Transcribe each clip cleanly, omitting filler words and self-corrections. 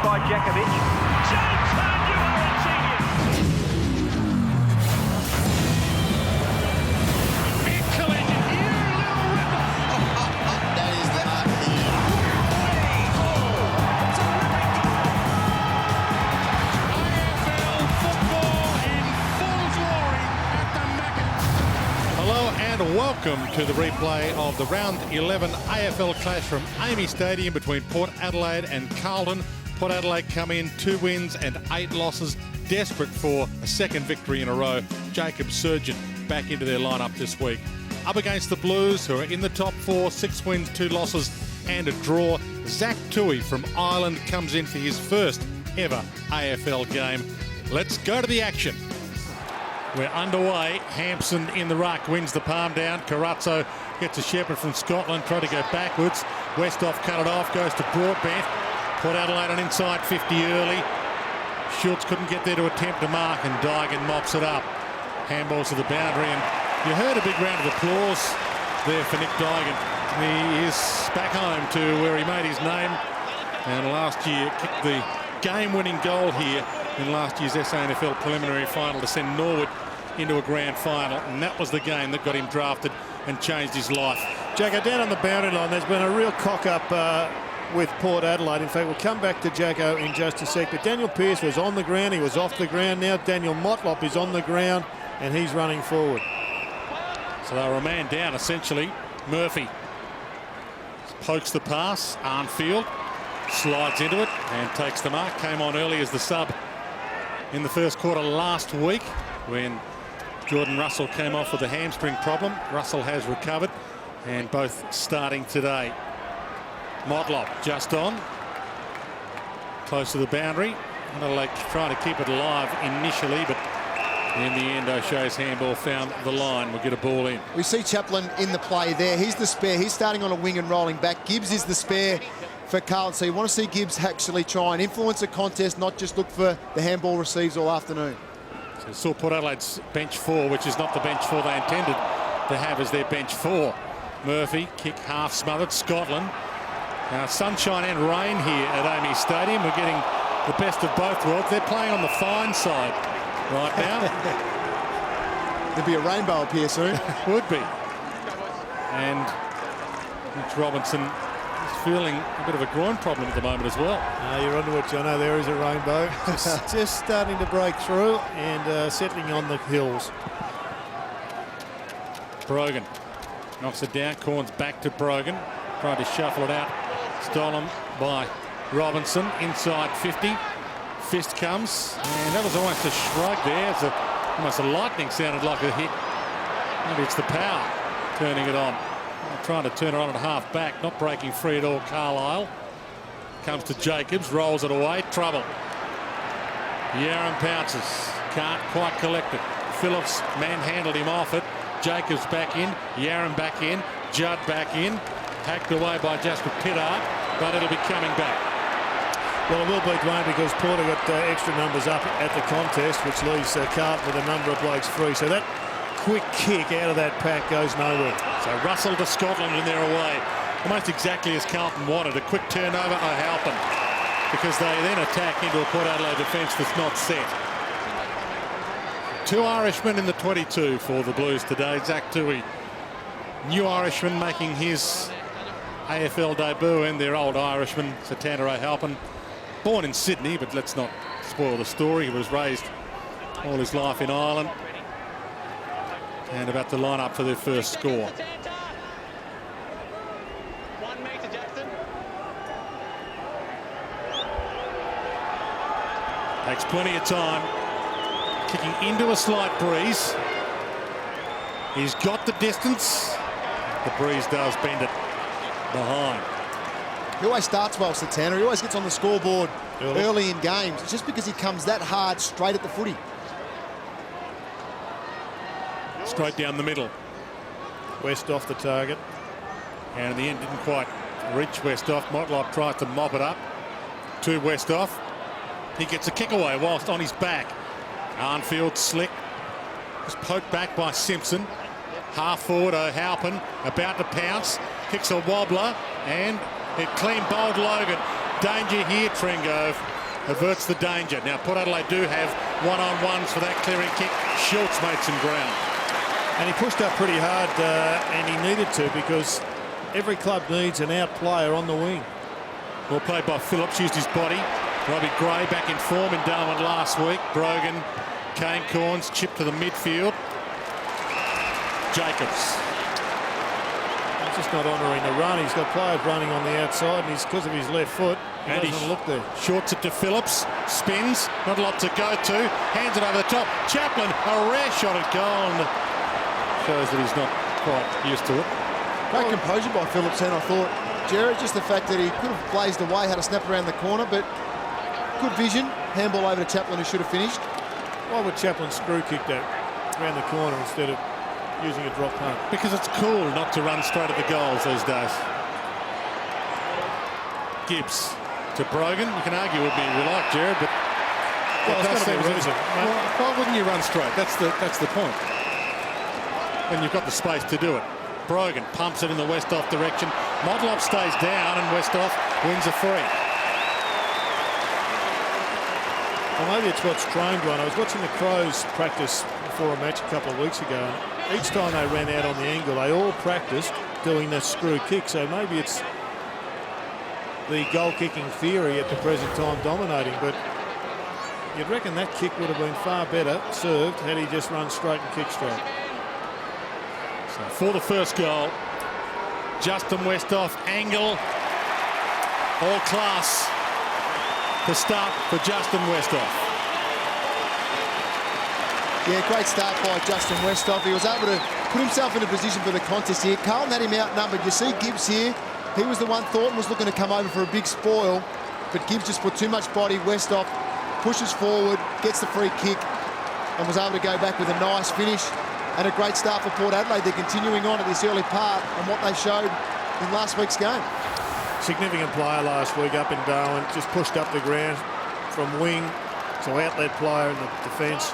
by Jakovic. Hello and welcome to the replay of the round 11 AFL clash from AAMI Stadium between Port Adelaide and Carlton. Port Adelaide come in 2 wins and 8 losses, desperate for a second victory in a row. Jacob Surgeon back into their lineup this week. Up against the Blues, who are in the top 4, 6 wins, 2 losses and a draw. Zach Tui from Ireland comes in for his first ever AFL game. Let's go to the action. We're underway. Hampson in the ruck, wins the palm down. Carazzo gets a shepherd from Scotland, tried to go backwards. Westhoff cut it off, goes to Broadbent. Port Adelaide on inside 50 early. Schultz couldn't get there to attempt to mark, and Dygan mops it up. Handballs to the boundary, and you heard a big round of applause there for Nick Dygan. He is back home to where he made his name, and last year kicked the game-winning goal here in last year's SANFL preliminary final to send Norwood into a grand final, and that was the game that got him drafted and changed his life. Jacko, down on the boundary line, there's been a real cock-up with Port Adelaide. In fact, we'll come back to Jacko in just a sec, but Daniel Pearce was on the ground, he was off the ground. Now Daniel Motlop is on the ground, and he's running forward. So they were a man down, essentially. Murphy pokes the pass. Arnfield slides into it and takes the mark. Came on early as the sub in the first quarter last week when Jordan Russell came off with a hamstring problem. Russell has recovered, and both starting today. Motlop just on, close to the boundary. Adelaide trying to keep it alive initially, but in the end O'Shea's handball found the line. We'll get a ball in. We see Chaplin in the play there. He's the spare. He's starting on a wing and rolling back. Gibbs is the spare for Carlton. So you want to see Gibbs actually try and influence the contest, not just look for the handball receives all afternoon. So saw Port Adelaide's bench 4, which is not the bench 4 they intended to have as their bench 4. Murphy, kick half smothered. Scotland. Now sunshine and rain here at AAMI Stadium. We're getting the best of both worlds. They're playing on the fine side right now. There'll be a rainbow up here soon. Would be. And Mitch Robinson is feeling a bit of a groin problem at the moment as well. You're onto it, Jono. There is a rainbow. just starting to break through and settling on the hills. Brogan knocks it down. Corns back to Brogan. Trying to shuffle it out. Stolen by Robinson. Inside 50. Fist comes, and that was almost a shrug there. It's almost a lightning sounded like a hit. Maybe it's the power turning it on. Trying to turn it on at half back, not breaking free at all. Carlisle comes to Jacobs, rolls it away. Trouble. Yaron pounces, can't quite collect it. Phillips manhandled him off it. Jacobs back in, Yaron back in, Judd back in. Hacked away by Jasper Pittard, but it'll be coming back. Well, it will be, Dwayne, because Porter got extra numbers up at the contest, which leaves Carlton with a number of blokes free. So that quick kick out of that pack goes nowhere. So Russell to Scotland and they're away. Almost exactly as Carlton wanted. A quick turnover, O'Halpin, because they then attack into a Port Adelaide defence that's not set. 2 Irishmen in the 22 for the Blues today. Zach Tui, new Irishman, making his AFL debut, and their old Irishman, Satana O'Halpin. Born in Sydney, but let's not spoil the story. He was raised all his life in Ireland, and about to line up for their first score. Takes plenty of time. Kicking into a slight breeze. He's got the distance. The breeze does bend it behind. He always starts well, Satana. He always gets on the scoreboard early in games. It's just because he comes that hard straight at the footy. Straight down the middle. West off the target. And in the end didn't quite reach Westhoff. Motlop tries to mop it up to Westhoff. He gets a kick away whilst on his back. Arnfield slick. Was poked back by Simpson. Half forward, O'Halpin about to pounce. Kicks a wobbler and it clean bowled Logan. Danger here, Trengove. averts the danger. Now Port Adelaide do have one-on-ones for that clearing kick. Schultz made some ground. And he pushed up pretty hard, and he needed to, because every club needs an out player on the wing. Well played by Phillips, used his body. Robbie Gray back in form in Darwin last week. Brogan, Kane Corns, chip to the midfield. Jacobs. He's just not honouring the run. He's got players running on the outside, and because of his left foot, he doesn't look there. Shorts it to Phillips, spins, not a lot to go to, hands it over the top. Chaplin, a rare shot at goal, and shows that he's not quite used to it. Great composure by Phillips, and I thought, Jared, just the fact that he could have blazed away, had a snap around the corner, but good vision. Handball over to Chaplin, who should have finished. Why would Chaplin screw kick that around the corner instead of using a drop punt? Because it's cool not to run straight at the goals these days. Gibbs to Brogan. You can argue with me if you like, Jared, but why wouldn't you run straight? That's the point. When you've got the space to do it. Brogan pumps it in the Westhoff direction. Motlop stays down, and Westhoff wins a free. Well, maybe it's what's trained one. I was watching the Crows practice before a match a couple of weeks ago, and each time they ran out on the angle, they all practiced doing that screw kick. So maybe it's the goal-kicking theory at the present time dominating, but you'd reckon that kick would have been far better served had he just run straight and kicked straight. So for the first goal, Justin Westhoff, angle, all class to start for Justin Westhoff. Yeah, great start by Justin Westhoff. He was able to put himself in a position for the contest here. Carlton had him outnumbered. You see Gibbs here. He was the one Thornton was looking to come over for a big spoil, but Gibbs just put too much body. Westhoff pushes forward, gets the free kick, and was able to go back with a nice finish. And a great start for Port Adelaide. They're continuing on at this early part and what they showed in last week's game. Significant player last week up in Darwin, just pushed up the ground from wing to outlet player in the defence.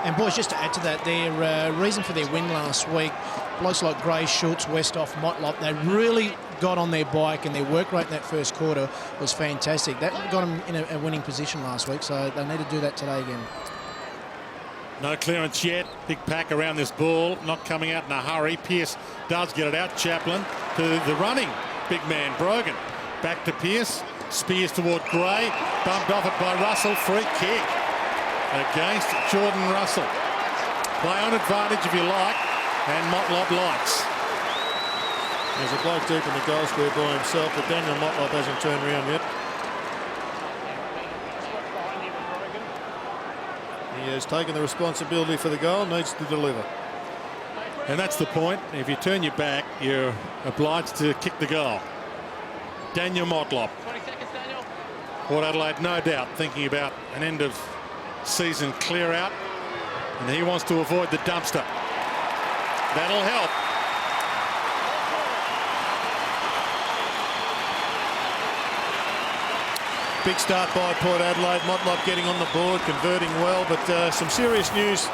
And boys, just to add to that, their reason for their win last week, blokes like Gray, Schultz, Westhoff, Motlop, they really got on their bike, and their work rate in that first quarter was fantastic. That got them in a winning position last week, so they need to do that today again. No clearance yet. Big pack around this ball, not coming out in a hurry. Pearce does get it out. Chaplin to the running big man Brogan. Back to Pearce. Spears toward Gray. Bumped off it by Russell. Free kick against Jordan Russell. Play on advantage if you like. And Motlop likes. There's a bloke deep in the goal square by himself, but Daniel Motlop hasn't turned around yet. He has taken the responsibility for the goal, needs to deliver. And that's the point. If you turn your back, you're obliged to kick the goal. Daniel Motlop. 20 seconds, Daniel. Port Adelaide, no doubt, thinking about an end of season clear out. And he wants to avoid the dumpster. That'll help. Big start by Port Adelaide. Motlop getting on the board, converting well, but some serious news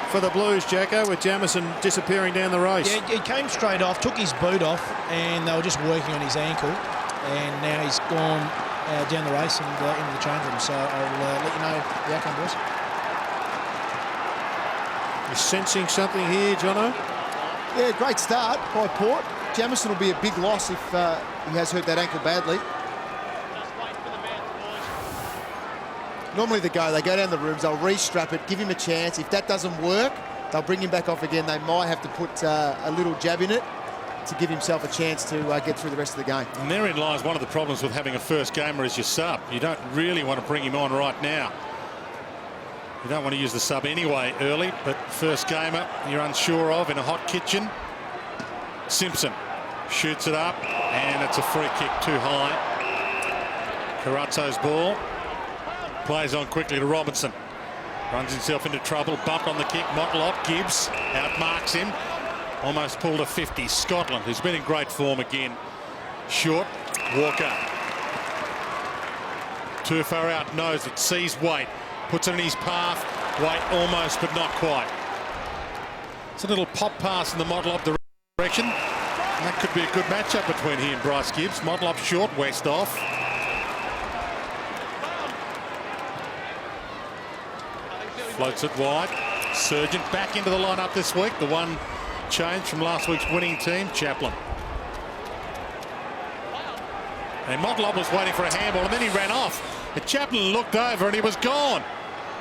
for the Blues, Jacko, with Jamison disappearing down the race. Yeah, he came straight off, took his boot off, and they were just working on his ankle, and now he's gone down the race and into the change room. So I'll let you know the outcome, boys. You're sensing something here, Jono? Yeah, great start by Port. Jamison will be a big loss if he has hurt that ankle badly. Normally they go down the rooms, they'll re-strap it, give him a chance. If that doesn't work, they'll bring him back off again. They might have to put a little jab in it to give himself a chance to get through the rest of the game. And therein lies one of the problems with having a first gamer as your sub. You don't really want to bring him on right now. You don't want to use the sub anyway early, but first gamer you're unsure of in a hot kitchen. Simpson shoots it up, and it's a free kick too high. Carazzo's ball. Plays on quickly to Robinson. Runs himself into trouble. Bumped on the kick. Motlop. Gibbs outmarks him. Almost pulled a 50. Scotland, who's been in great form again. Short. Walker. Too far out. Knows it. Sees Waite. Puts it in his path. Waite almost, but not quite. It's a little pop pass in the Motlop direction. And that could be a good matchup between he and Bryce Gibbs. Motlop short, West off. Floats it wide. Surgeon back into the lineup this week. The one change from last week's winning team, Chaplin. And Motlop was waiting for a handball, and then he ran off. And Chaplin looked over and he was gone.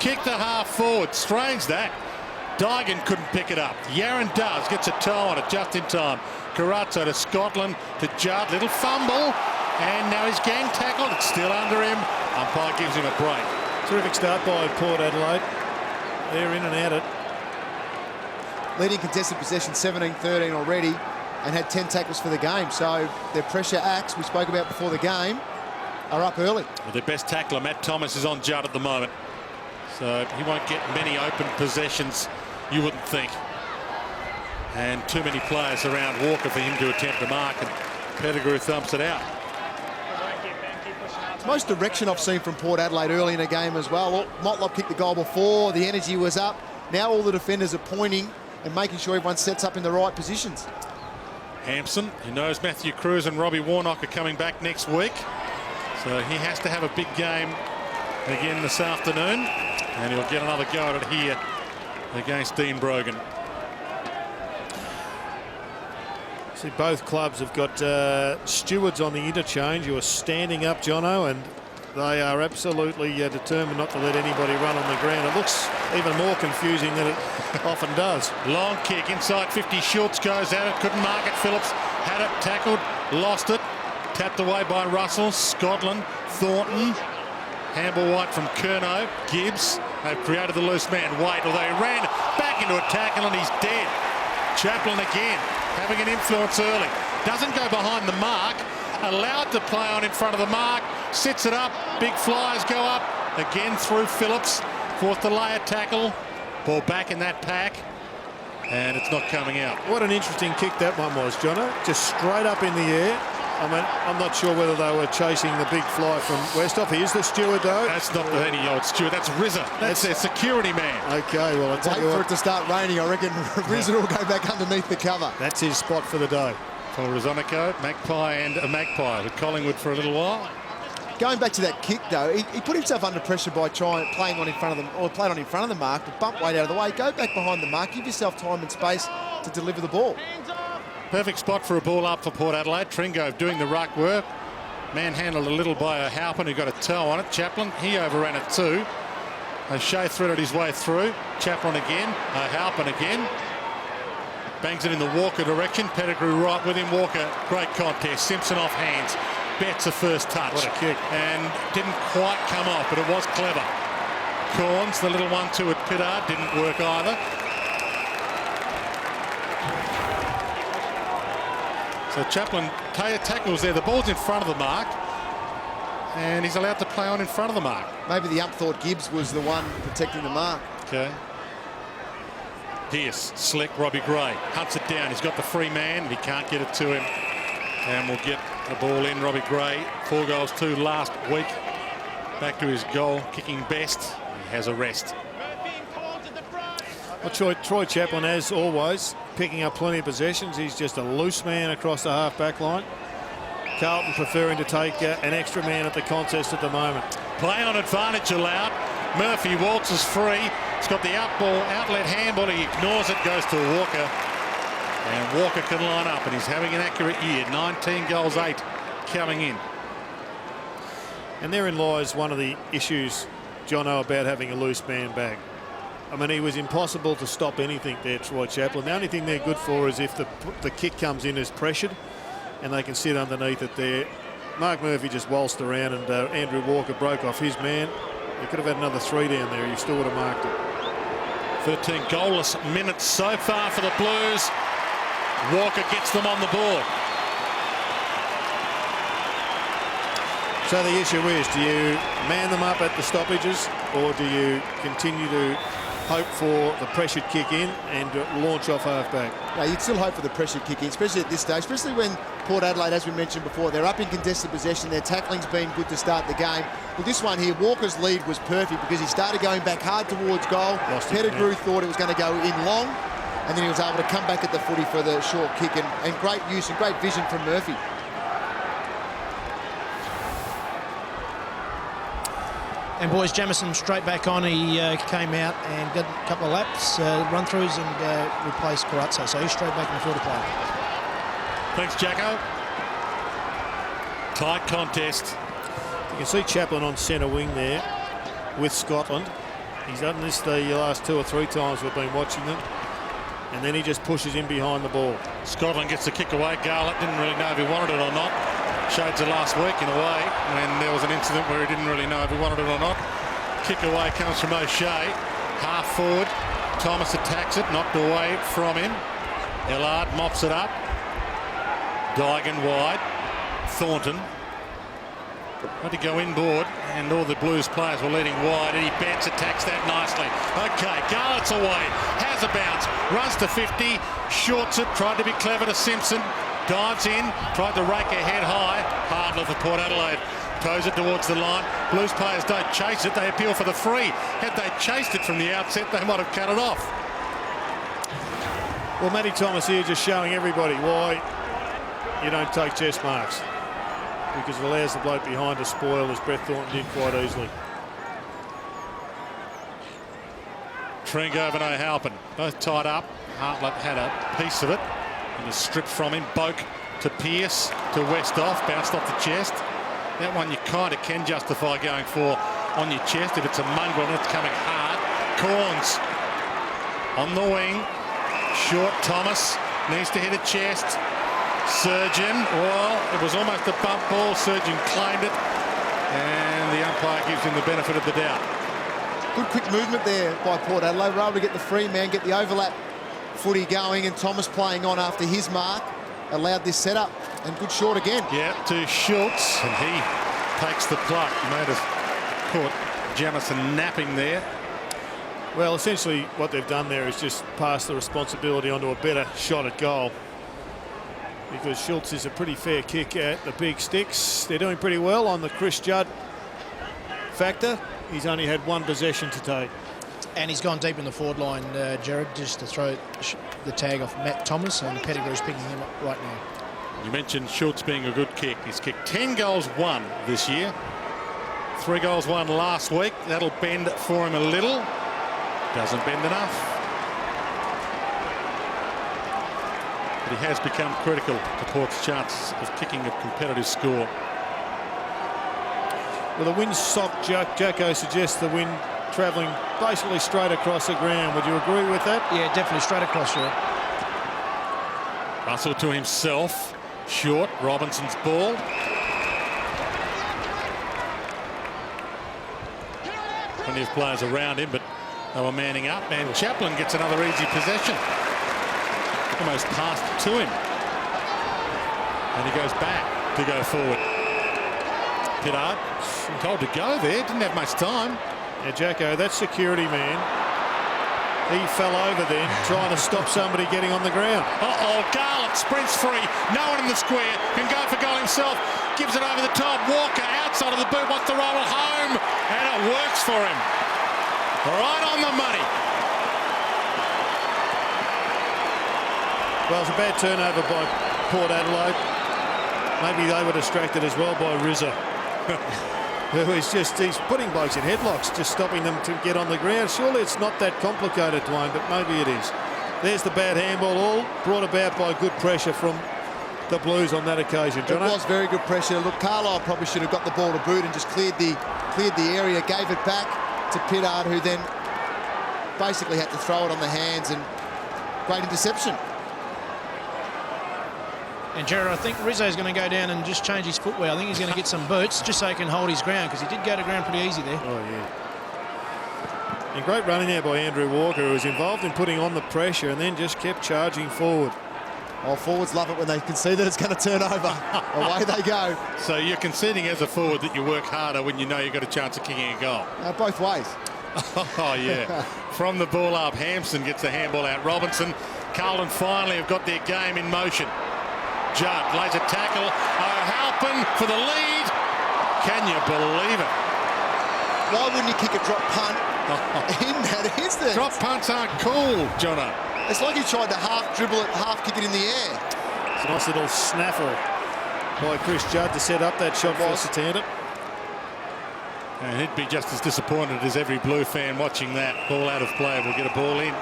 Kicked the half forward. Strange that. Dygan couldn't pick it up. Yaron does. Gets a toe on it just in time. Carazzo to Scotland to Judd. Little fumble. And now he's gang tackled. It's still under him. Umpire gives him a break. Terrific start by Port Adelaide. They're in and out it. Leading contested possession 17-13 already, and had 10 tackles for the game. So their pressure acts we spoke about before the game are up early. Well, their best tackler, Matt Thomas, is on Judd at the moment. So he won't get many open possessions, you wouldn't think. And too many players around Walker for him to attempt to mark, and Pettigrew thumps it out. Most direction I've seen from Port Adelaide early in the game as well. Motlop kicked the goal before, the energy was up. Now all the defenders are pointing and making sure everyone sets up in the right positions. Hampson, who knows Matthew Cruz and Robbie Warnock are coming back next week. So he has to have a big game again this afternoon. And he'll get another go at it here against Dean Brogan. See, both clubs have got stewards on the interchange who are standing up, Jono, and they are absolutely determined not to let anybody run on the ground. It looks even more confusing than it often does. Long kick inside 50. Schultz goes at it. Couldn't mark it. Phillips had it, tackled, lost it. Tapped away by Russell. Scotland, Thornton. Handball white from Curnow. Gibbs. They've created the loose man. Wait, although he ran back into a tackle and he's dead. Chaplin again, having an influence early. Doesn't go behind the mark. Allowed to play on in front of the mark. Sits it up. Big flyers go up. Again through Phillips. Forced to lay a tackle. Ball back in that pack. And it's not coming out. What an interesting kick that one was, Jono. Just straight up in the air. I mean, I'm not sure whether they were chasing the big fly from Westhoff. He is the steward, though. That's not any old steward. That's Rizza. That's their security man. Okay, well, I'll tell you Wait for what. it to start raining. I reckon Rizza will go back underneath the cover. That's his spot for the day. For Rizonico, Magpie and a Magpie with Collingwood for a little while. Going back to that kick, though, he put himself under pressure by playing on in front of them, or played on in front of the mark, but bumped weight out of the way. Go back behind the mark. Give yourself time and space to deliver the ball. Perfect spot for a ball up for Port Adelaide. Tringo doing the ruck work. Manhandled a little by O'Halpin, who got a toe on it. Chaplin, he overran it too. O'Shea threaded his way through. Chaplin again. O'Halpin again. Bangs it in the Walker direction. Pettigrew right with him. Walker, great contest. Simpson off hands. Betts a first touch. What a kick. And didn't quite come off, but it was clever. Corns, the little 1-2 at Pittard, didn't work either. So Chaplin tackles there. The ball's in front of the mark, and he's allowed to play on in front of the mark. Maybe the ump thought Gibbs was the one protecting the mark. Okay. Pearce, slick, Robbie Gray hunts it down. He's got the free man. He can't get it to him, and we'll get the ball in. Robbie Gray, 4 goals, 2 last week. Back to his goal, kicking best. He has a rest. Well, Troy Chaplin, as always, picking up plenty of possessions. He's just a loose man across the half-back line. Carlton preferring to take an extra man at the contest at the moment. Play on advantage allowed. Murphy waltzes free. He's got the outlet handball. He ignores it, goes to Walker. And Walker can line up, and he's having an accurate year. 19 goals, 8 coming in. And therein lies one of the issues, Jono, about having a loose man back. I mean, he was impossible to stop anything there, Troy Chaplin. The only thing they're good for is if the kick comes in as pressured and they can sit underneath it there. Mark Murphy just waltzed around, and Andrew Walker broke off his man. He could have had another 3 down there. He still would have marked it. 13 goalless minutes so far for the Blues. Walker gets them on the board. So the issue is, do you man them up at the stoppages, or do you continue to hope for the pressured kick in and launch off half-back? Yeah, you'd still hope for the pressure kick in, especially at this stage, especially when Port Adelaide, as we mentioned before, they're up in contested possession. Their tackling's been good to start the game. But this one here, Walker's lead was perfect because he started going back hard towards goal. Pettigrew thought it was going to go in long. and then he was able to come back at the footy for the short kick, and great use and great vision from Murphy. And boys, Jamison straight back on. He came out and did a couple of laps, run-throughs, and replaced Carazzo. So he's straight back in the field to play. Thanks, Jacko. Tight contest. You can see Chaplin on centre wing there with Scotland. He's done this the last 2 or 3 times we've been watching them. And then he just pushes in behind the ball. Scotland gets the kick away. Garlett didn't really know if he wanted it or not. Shades of last week in a way when there was an incident where he didn't really know if he wanted it or not. Kick away comes from O'Shea. Half forward. Thomas attacks it. Knocked away from him. Ellard mops it up. Dygan wide. Thornton. Had to go inboard, and all the Blues players were leading wide. Eddie Betts attacks that nicely. Okay, Garlett's away. Has a bounce. Runs to 50. Shorts it. Tried to be clever to Simpson. Dives in. Tried to rake her head high. Hard left for Port Adelaide. Toes it towards the line. Blues players don't chase it. They appeal for the free. Had they chased it from the outset, they might have cut it off. Well, Matty Thomas here just showing everybody why you don't take chest marks, because it allows the bloke behind to spoil, as Brett Thornton did quite easily. Tringo and O'Halpin both tied up. Hartlett had a piece of it and was stripped from him. Boak to Pearce to Westhoff, bounced off the chest. That one you kind of can justify going for on your chest if it's a mongrel and it's coming hard. Corns on the wing. Short Thomas needs to hit a chest. Surgeon, well, it was almost a bump ball. Surgeon claimed it, and the umpire gives him the benefit of the doubt. Good quick movement there by Port Adelaide. We're able to get the free man, get the overlap footy going, and Thomas playing on after his mark allowed this setup. And good short again. Yeah, to Schultz, and he takes the pluck. Made us caught Jamison napping there. Well, essentially what they've done there is just pass the responsibility onto a better shot at goal, because Schultz is a pretty fair kick at the big sticks. They're doing pretty well on the Chris Judd factor. He's only had 1 possession to take. And he's gone deep in the forward line, Jared, just to throw the tag off Matt Thomas, and Pettigrew's picking him up right now. You mentioned Schultz being a good kick. He's kicked 10 goals, 1 this year. 3 goals, 1 last week. That'll bend for him a little. Doesn't bend enough. But he has become critical to Port's chances of kicking a competitive score. Well, the wind sock, Jacko suggests the wind travelling basically straight across the ground. Would you agree with that? Yeah, definitely straight across here. Russell to himself. Short. Robinson's ball. Plenty of players around him, but they were manning up. And Chaplin gets another easy possession. Almost passed to him. And he goes back to go forward. Pittard told to go there. Didn't have much time. Yeah, Jacko, that security man, he fell over then trying to stop somebody getting on the ground. Uh-oh, Garlett sprints free. No one in the square. Can go for goal himself. Gives it over the top. Walker outside of the boot. Wants to roll it home. And it works for him. Right on the money. Well, it's a bad turnover by Port Adelaide. Maybe they were distracted as well by Rizza. Who is just, he's putting blokes in headlocks, just stopping them to get on the ground. Surely it's not that complicated, Dwayne, but maybe it is. There's the bad handball, all brought about by good pressure from the Blues on that occasion. It was very good pressure. Look, Carlisle probably should have got the ball to boot and just cleared the area, gave it back to Pittard, who then basically had to throw it on the hands, and great interception. And Jared, I think Rizzo's going to go down and just change his footwear. I think he's going to get some boots just so he can hold his ground, because he did go to ground pretty easy there. Oh, yeah. And great running there by Andrew Walker, who was involved in putting on the pressure and then just kept charging forward. Oh, forwards love it when they can see that it's going to turn over. Away they go. So you're conceding as a forward that you work harder when you know you've got a chance of kicking a goal? Both ways. Oh, yeah. From the ball up, Hampson gets the handball out. Robinson, Carlton finally have got their game in motion. Judd lays a tackle. O'Halpin for the lead. Can you believe it? Why wouldn't you kick a drop punt in that instant? Drop punts aren't cool, Jono. It's like he tried to half dribble it, half kick it in the air. It's a nice little snaffle by Chris Judd to set up that shot for Satanta. And he'd be just as disappointed as every Blue fan watching that. Ball out of play, will get a ball in.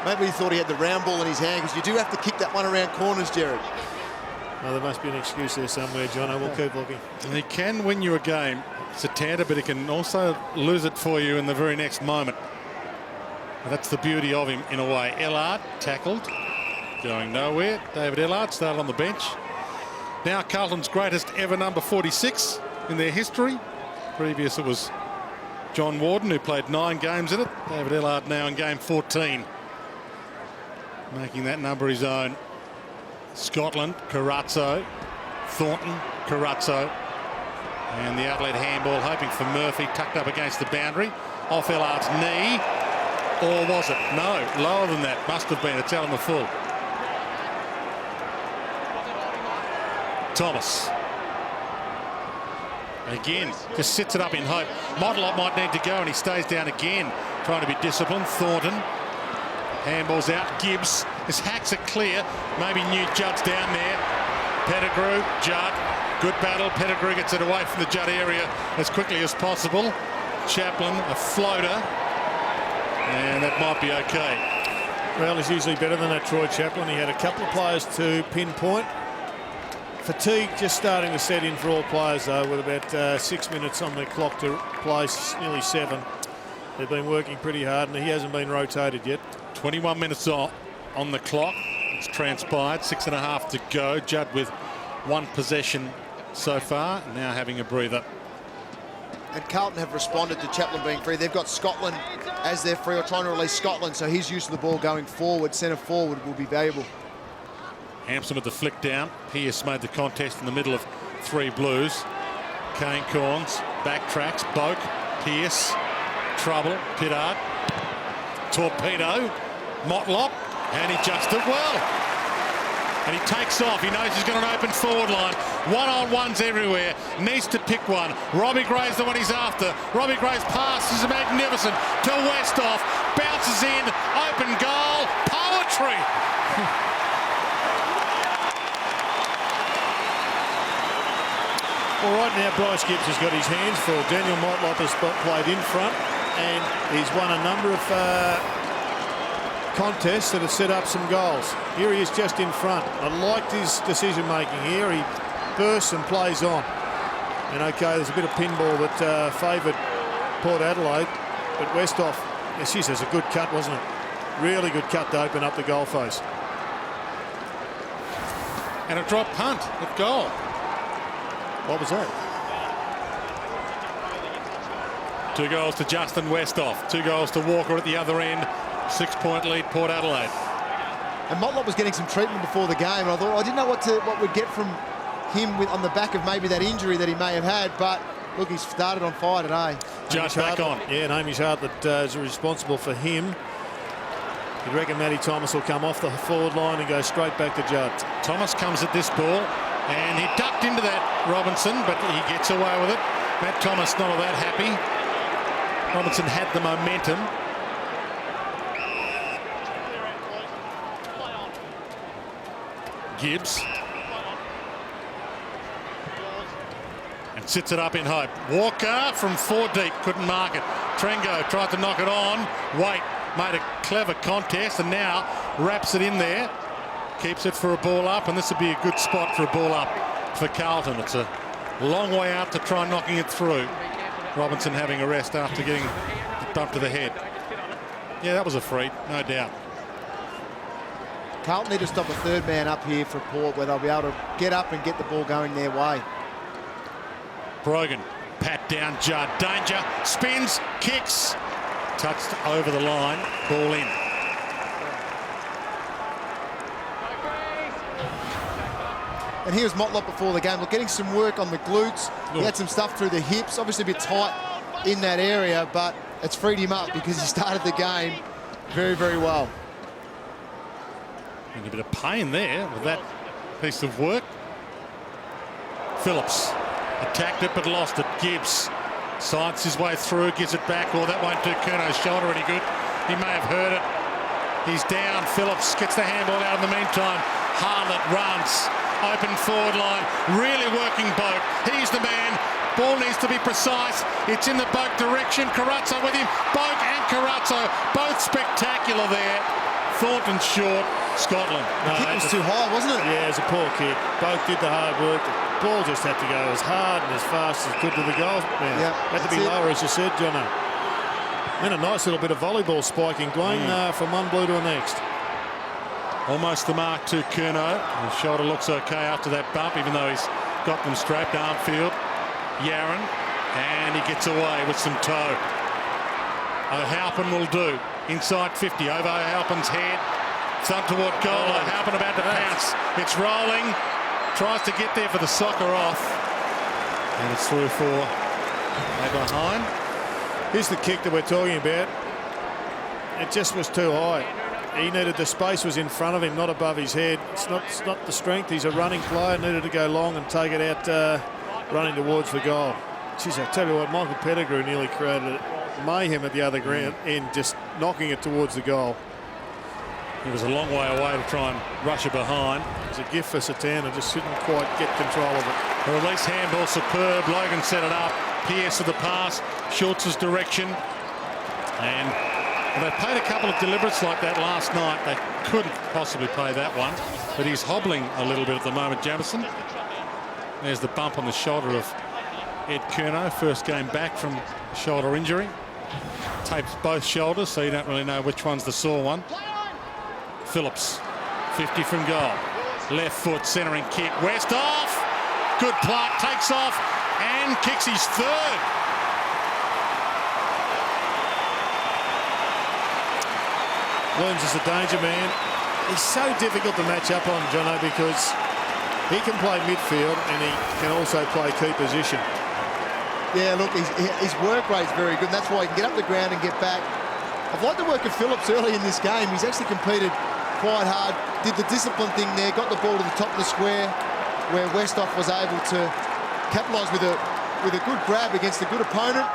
Maybe he thought he had the round ball in his hand, because you do have to kick that one around corners, Jared. Oh, there must be an excuse there somewhere, John. I will keep looking. And he can win you a game, Satanta, but he can also lose it for you in the very next moment. And that's the beauty of him in a way. Ellard tackled, going nowhere. David Ellard started on the bench. Now Carlton's greatest ever number 46 in their history. Previous it was John Warden, who played 9 games in it. David Ellard now in game 14, making that number his own. Scotland, Carazzo, Thornton, Carazzo, and the Adelaide handball, hoping for Murphy, tucked up against the boundary, off Ellard's knee, or was it? No, lower than that, must have been. It's out on the full. Thomas. Again, just sits it up in hope. Motlop might need to go, and he stays down again, trying to be disciplined. Thornton. Handball's out. Gibbs. His hacks are clear. Maybe Newt Judd's down there. Pettigrew, Judd. Good battle. Pettigrew gets it away from the Judd area as quickly as possible. Chaplin, a floater. And that might be okay. Well, he's usually better than that, Troy Chaplin. He had a couple of players to pinpoint. Fatigue just starting to set in for all players, though, with about 6 minutes on the clock to play, nearly 7. They've been working pretty hard, and he hasn't been rotated yet. 21 minutes on the clock. It's transpired. 6.5 to go. Judd with 1 possession so far, now having a breather. And Carlton have responded to Chaplin being free. They've got Scotland as their free, or trying to release Scotland, so his use of the ball going forward, centre forward, will be valuable. Hampson with the flick down. Pearce made the contest in the middle of 3 Blues. Kane Corns backtracks. Boak, Pearce, trouble, Pittard, torpedo, Motlop, and he just did well. And he takes off. He knows he's got an open forward line. One-on-ones everywhere. Needs to pick one. Robbie Gray's the one he's after. Robbie Gray's pass is magnificent to Westhoff. Bounces in. Open goal. Poetry. Well, right now, Bryce Gibbs has got his hands full. Daniel Motlop has played in front, and he's won a number of contests that have set up some goals. Here he is just in front. I liked his decision-making here. He bursts and plays on. And, OK, there's a bit of pinball that favoured Port Adelaide, but Westhoff, yes, this is a good cut, wasn't it? Really good cut to open up the goal face. And a drop punt at goal. What was that? 2 goals to Justin Westhoff. 2 goals to Walker at the other end. 6-point lead, Port Adelaide. And Motlop was getting some treatment before the game, and I thought I didn't know what we'd get from him on the back of maybe that injury that he may have had, but look, he's started on fire today. Just back on. Yeah, and Hamish Hartlett is responsible for him. You'd reckon Matty Thomas will come off the forward line and go straight back to Judd. Thomas comes at this ball, and he ducked into that Robinson, but he gets away with it. Matt Thomas not all that happy. Robinson had the momentum. Gibbs. And sits it up in hope. Walker from 4 deep, couldn't mark it. Trengo tried to knock it on. Waite made a clever contest and now wraps it in there. Keeps it for a ball up, and this would be a good spot for a ball up for Carlton. It's a long way out to try knocking it through. Robinson having a rest after getting the bump to the head. Yeah, that was a free, no doubt. Carlton need to stop a 3rd man up here for Port, where they'll be able to get up and get the ball going their way. Brogan, pat down Judd, danger, spins, kicks, touched over the line, ball in. And here's Motlop before the game. Look, getting some work on the glutes. He had some stuff through the hips. Obviously a bit tight in that area, but it's freed him up because he started the game very, very well. And a bit of pain there with that piece of work. Phillips attacked it but lost it. Gibbs sides his way through, gives it back. Well, that won't do Curno's shoulder any good. He may have hurt it. He's down. Phillips gets the handball out in the meantime. Harlett runs. Open forward line. Really working Boak. He's the man. Ball needs to be precise. It's in the Boak direction. Carazzo with him. Boak and Carazzo both spectacular there. Thornton short. Scotland. The kick was too high, wasn't it? Yeah, it was a poor kick. Boak did the hard work. The ball just had to go as hard and as fast as it could to the goal. Yeah, had to be lower, as you said, Jono. And a nice little bit of volleyball spiking, Dwayne, from one blue to the next. Almost the mark to Curnow. His shoulder looks okay after that bump, even though he's got them strapped. Armfield, Yaron, and he gets away with some toe. O'Halpin will do. Inside 50, over O'Halpin's head. Thump toward goal. O'Halpin about to pounce. It's rolling. Tries to get there for the soccer off. And it's through for a behind. Here's the kick that we're talking about. It just was too high. He needed, the space was in front of him, not above his head. It's not the strength. He's a running player. Needed to go long and take it out, running towards the goal. Jeez, I tell you what, Michael Pettigrew nearly created mayhem at the other ground end, just knocking it towards the goal. He was a long way away to try and rush it behind. It's a gift for Satana, just couldn't quite get control of it. The release handball superb. Logan set it up. Pearce of the pass. Schultz's direction. And they played a couple of deliberates like that last night. They couldn't possibly play that one. But he's hobbling a little bit at the moment, Jamison. There's the bump on the shoulder of Ed Curnow. First game back from shoulder injury. Tapes both shoulders, so you don't really know which one's the sore one. Phillips, 50 from goal. Left foot, centering kick. West off. Good play. Takes off and kicks his third. Williams is a danger man. He's so difficult to match up on, Jono, because he can play midfield and he can also play key position. Yeah, look, his work rate's very good. And that's why he can get up the ground and get back. I've liked the work of Phillips early in this game. He's actually competed quite hard, did the discipline thing there, got the ball to the top of the square, where Westhoff was able to capitalise with a good grab against a good opponent.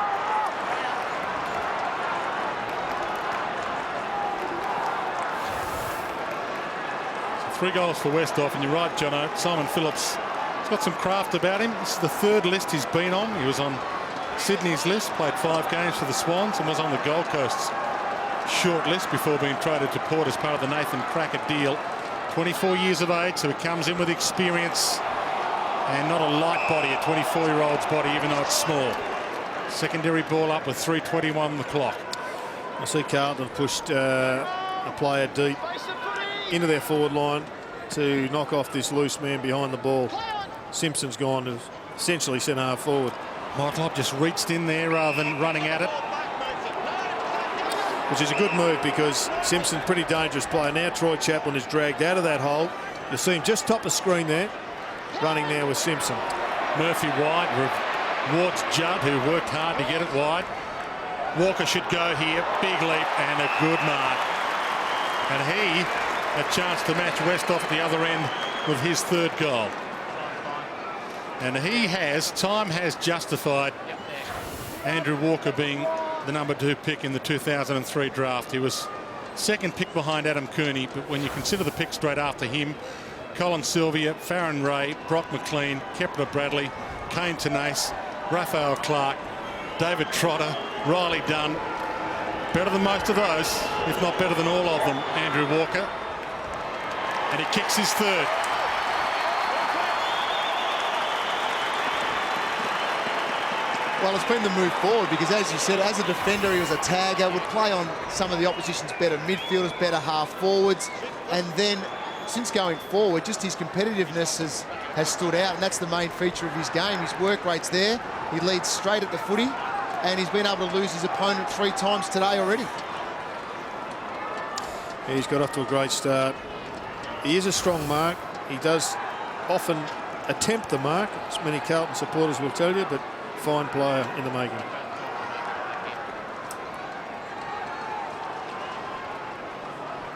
So 3 goals for Westhoff, and you're right, Jono. Simon Phillips has got some craft about him. This is the 3rd list he's been on. He was on Sydney's list, played 5 games for the Swans, and was on the Gold Coast's short list before being traded to Port as part of the Nathan Cracker deal. 24 years of age, so he comes in with experience and not a light body, a 24-year-old's body, even though it's small. Secondary ball up with 3:21 on the clock. I see Carlton pushed a player deep into their forward line to knock off this loose man behind the ball. Simpson's gone to essentially centre-half forward. Motlop just reached in there rather than running at it. Which is a good move because Simpson's a pretty dangerous player. Now Troy Chaplin is dragged out of that hole. You see him just top the screen there, running there with Simpson. Murphy wide, rewards Judd, who worked hard to get it wide. Walker should go here, big leap and a good mark. And he, a chance to match Westhoff at the other end with his 3rd goal. And time has justified Andrew Walker being the number 2 pick in the 2003 draft. He was 2nd pick behind Adam Cooney, but when you consider the pick straight after him, Colin Sylvia, Farron Ray, Brock McLean, Kepler Bradley, Kane Tenace, Raphael Clark, David Trotter, Riley Dunn. Better than most of those, if not better than all of them, Andrew Walker. And he kicks his 3rd. Well, it's been the move forward because, as you said, as a defender, he was a tagger, would play on some of the opposition's better midfielders, better half forwards. And then, since going forward, just his competitiveness has stood out, and that's the main feature of his game. His work rate's there. He leads straight at the footy, and he's been able to lose his opponent 3 times today already. Yeah, he's got off to a great start. He is a strong mark. He does often attempt the mark, as many Carlton supporters will tell you, but fine player in the making.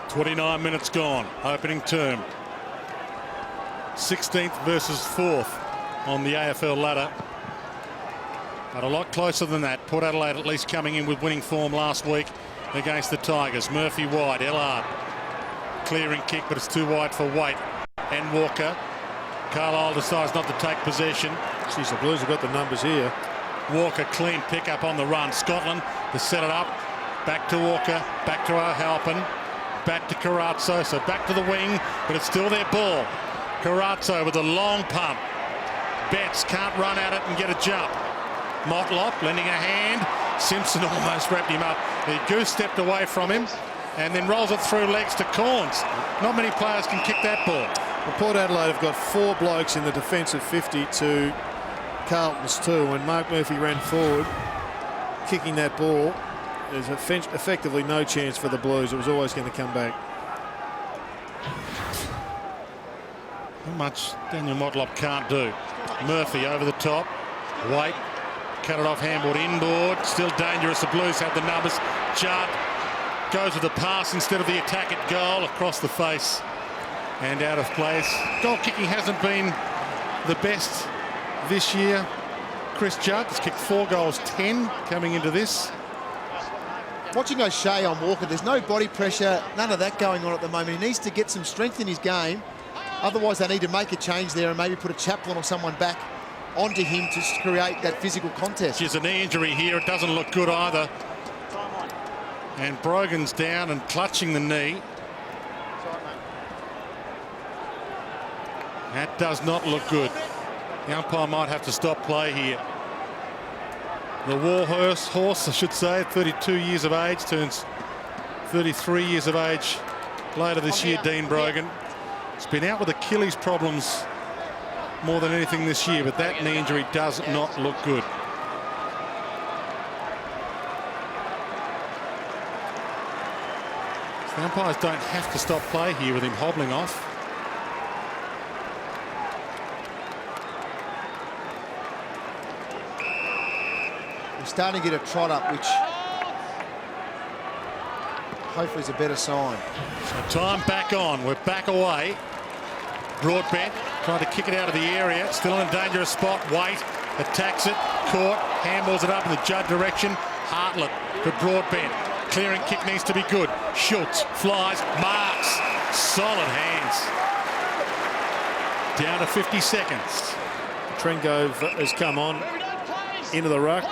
.29 minutes gone, opening term. 16th versus 4th on the AFL ladder. But a lot closer than that. Port Adelaide at least coming in with winning form last week against the Tigers. Murphy wide, Ellard. Clearing kick, but it's too wide for Waite and Walker. Carlisle decides not to take possession. Geez, the Blues have got the numbers here. Walker clean pick up on the run. Scotland to set it up. Back to Walker, back to O'Halpin, back to Carazzo, so back to the wing, but it's still their ball. Carazzo with a long pump. Betts can't run at it and get a jump. Motlop lending a hand. Simpson almost wrapped him up. He goose stepped away from him and then rolls it through legs to Corns. Not many players can kick that ball. Well, Port Adelaide have got 4 blokes in the defensive 50 to Carlton's 2. When Mark Murphy ran forward, kicking that ball, there's effectively no chance for the Blues. It was always going to come back. Not much Daniel Motlop can't do. Murphy over the top. Waite cut it off, handball inboard. Still dangerous. The Blues have the numbers. Judd goes with the pass instead of the attack at goal, across the face and out of place. Goal kicking hasn't been the best this year. Chris Judd has kicked 4 goals, 10 coming into this. Watching O'Shea on Walker, there's no body pressure, none of that going on at the moment. He needs to get some strength in his game. Otherwise, they need to make a change there and maybe put a Chaplin or someone back onto him to create that physical contest. There's a knee injury here. It doesn't look good either. And Brogan's down and clutching the knee. That does not look good. The umpire might have to stop play here. The horse, I should say, 32 years of age, turns 33 years of age later this year, Dean Brogan. He's been out with Achilles problems more than anything this year, but that knee injury does not look good. So the umpires don't have to stop play here with him hobbling off. Starting to get a trot up, which hopefully is a better sign. So time back on. We're back away. Broadbent trying to kick it out of the area. Still in a dangerous spot. Waite attacks it. Caught. Handballs it up in the Judd direction. Hartlett for Broadbent. Clearing kick needs to be good. Schultz flies. Marks. Solid hands. Down to 50 seconds. Trengove has come on into the ruck.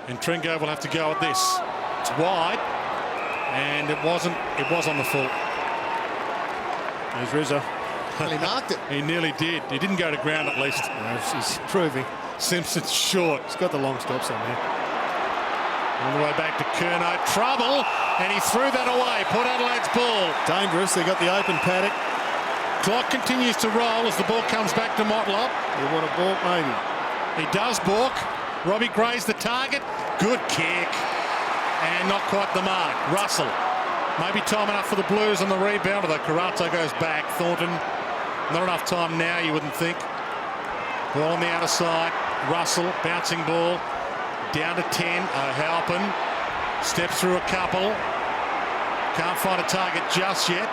And Trengove will have to go at this. It's wide, and it wasn't. It was on the full. There's Rizzo. Well, he marked it. He nearly did. He didn't go to ground at least. No, he's proving. Simpson's short. He's got the long stops on there. All the way back to Curnow. Trouble, and he threw that away. Port Adelaide's ball. Dangerous. They got the open paddock. Clock continues to roll as the ball comes back to Motlop. You want a balk, maybe? He does balk. Robbie Gray's the target. Good kick. And not quite the mark. Russell. Maybe time enough for the Blues on the rebound, although Carazzo goes back. Thornton, not enough time now, you wouldn't think. Ball on the outer side. Russell, bouncing ball. Down to 10. O'Halpin steps through a couple. Can't find a target just yet.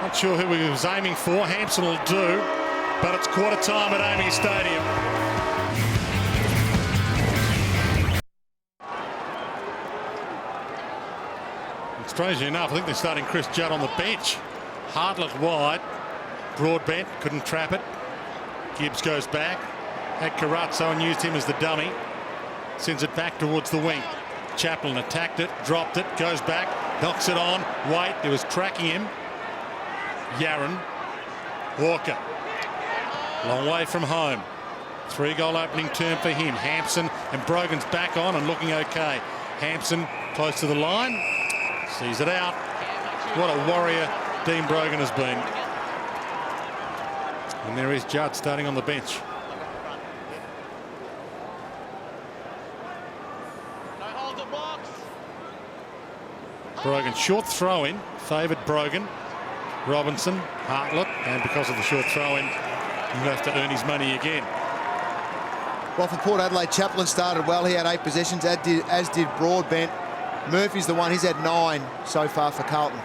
Not sure who he was aiming for. Hampson will do. But it's quarter time at AAMI Stadium. Strangely enough, I think they're starting Chris Judd on the bench. Hartlett wide. Broadbent couldn't trap it. Gibbs goes back. Had Carazzo and used him as the dummy. Sends it back towards the wing. Chaplin attacked it, dropped it, goes back, knocks it on. Waite, who was tracking him. Yarran. Walker. Long way from home. 3-goal opening term for him. Hampson and Brogan's back on and looking okay. Hampson close to the line. Sees it out. What a warrior Dean Brogan has been. And there is Judd starting on the bench. Brogan, short throw in, favoured Brogan. Robinson, Hartlett, and because of the short throw in, he'll have to earn his money again. Well, for Port Adelaide, Chaplin started well. He had 8 possessions, as did Broadbent. Murphy's the one. He's had 9 so far for Carlton.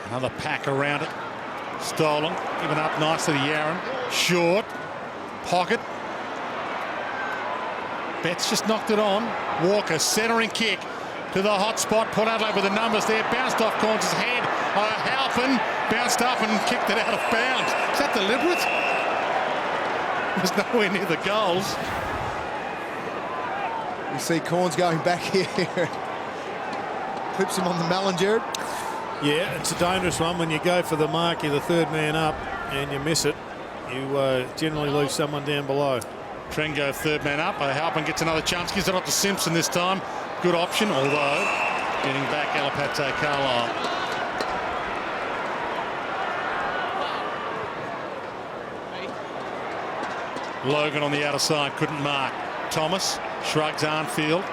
Another pack around it. Stolen, given up nicely to Yarran. Short, pocket. Betts just knocked it on. Walker centering kick to the hot spot. Port Adelaide with the numbers there. Bounced off Corns' head. Halpin bounced up and kicked it out of bounds. Is that deliberate? There's nowhere near the goals. You see Corns going back here. Clips him on the melon, Jared. Yeah, it's a dangerous one. When you go for the mark, you're the third man up and you miss it, you generally leave someone down below. Trengo third man up. Halpin gets another chance. Gives it off to Simpson this time. Good option, although getting back Alapate Carlisle. Logan on the outer side couldn't mark. Thomas shrugs Arnfield.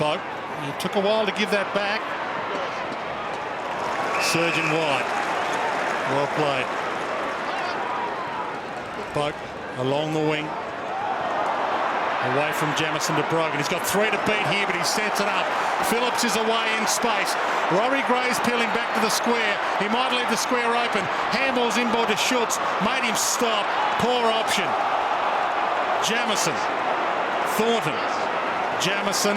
Boat. It took a while to give that back. Surgeon wide. Well played. Boat along the wing. Away from Jamison to Brogan. He's got 3 to beat here, but he sets it up. Phillips is away in space. Rory Gray's peeling back to the square. He might leave the square open. Handball's inboard to Schultz. Made him stop. Poor option. Jamison, Thornton, Jamison,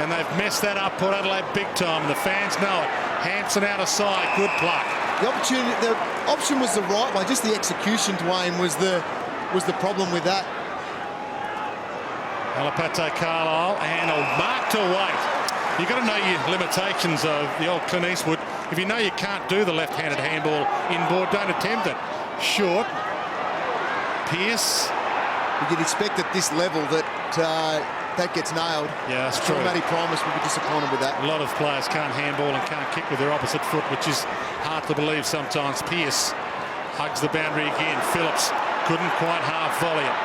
and they've messed that up. Port Adelaide big time, and the fans know it. Hampson out of side, good pluck. The option was the right one. Just the execution, Dwayne, was the problem with that. Alapate Carlisle and a mark to wait. You've got to know your limitations of the old Clint Eastwood. If you know you can't do the left-handed handball inboard, don't attempt it. Short. Pierce. You'd expect at this level that that gets nailed. Yeah, that's true. Matty Primus would be disappointed with that. A lot of players can't handball and can't kick with their opposite foot, which is hard to believe sometimes. Pierce hugs the boundary again. Phillips couldn't quite half volley it.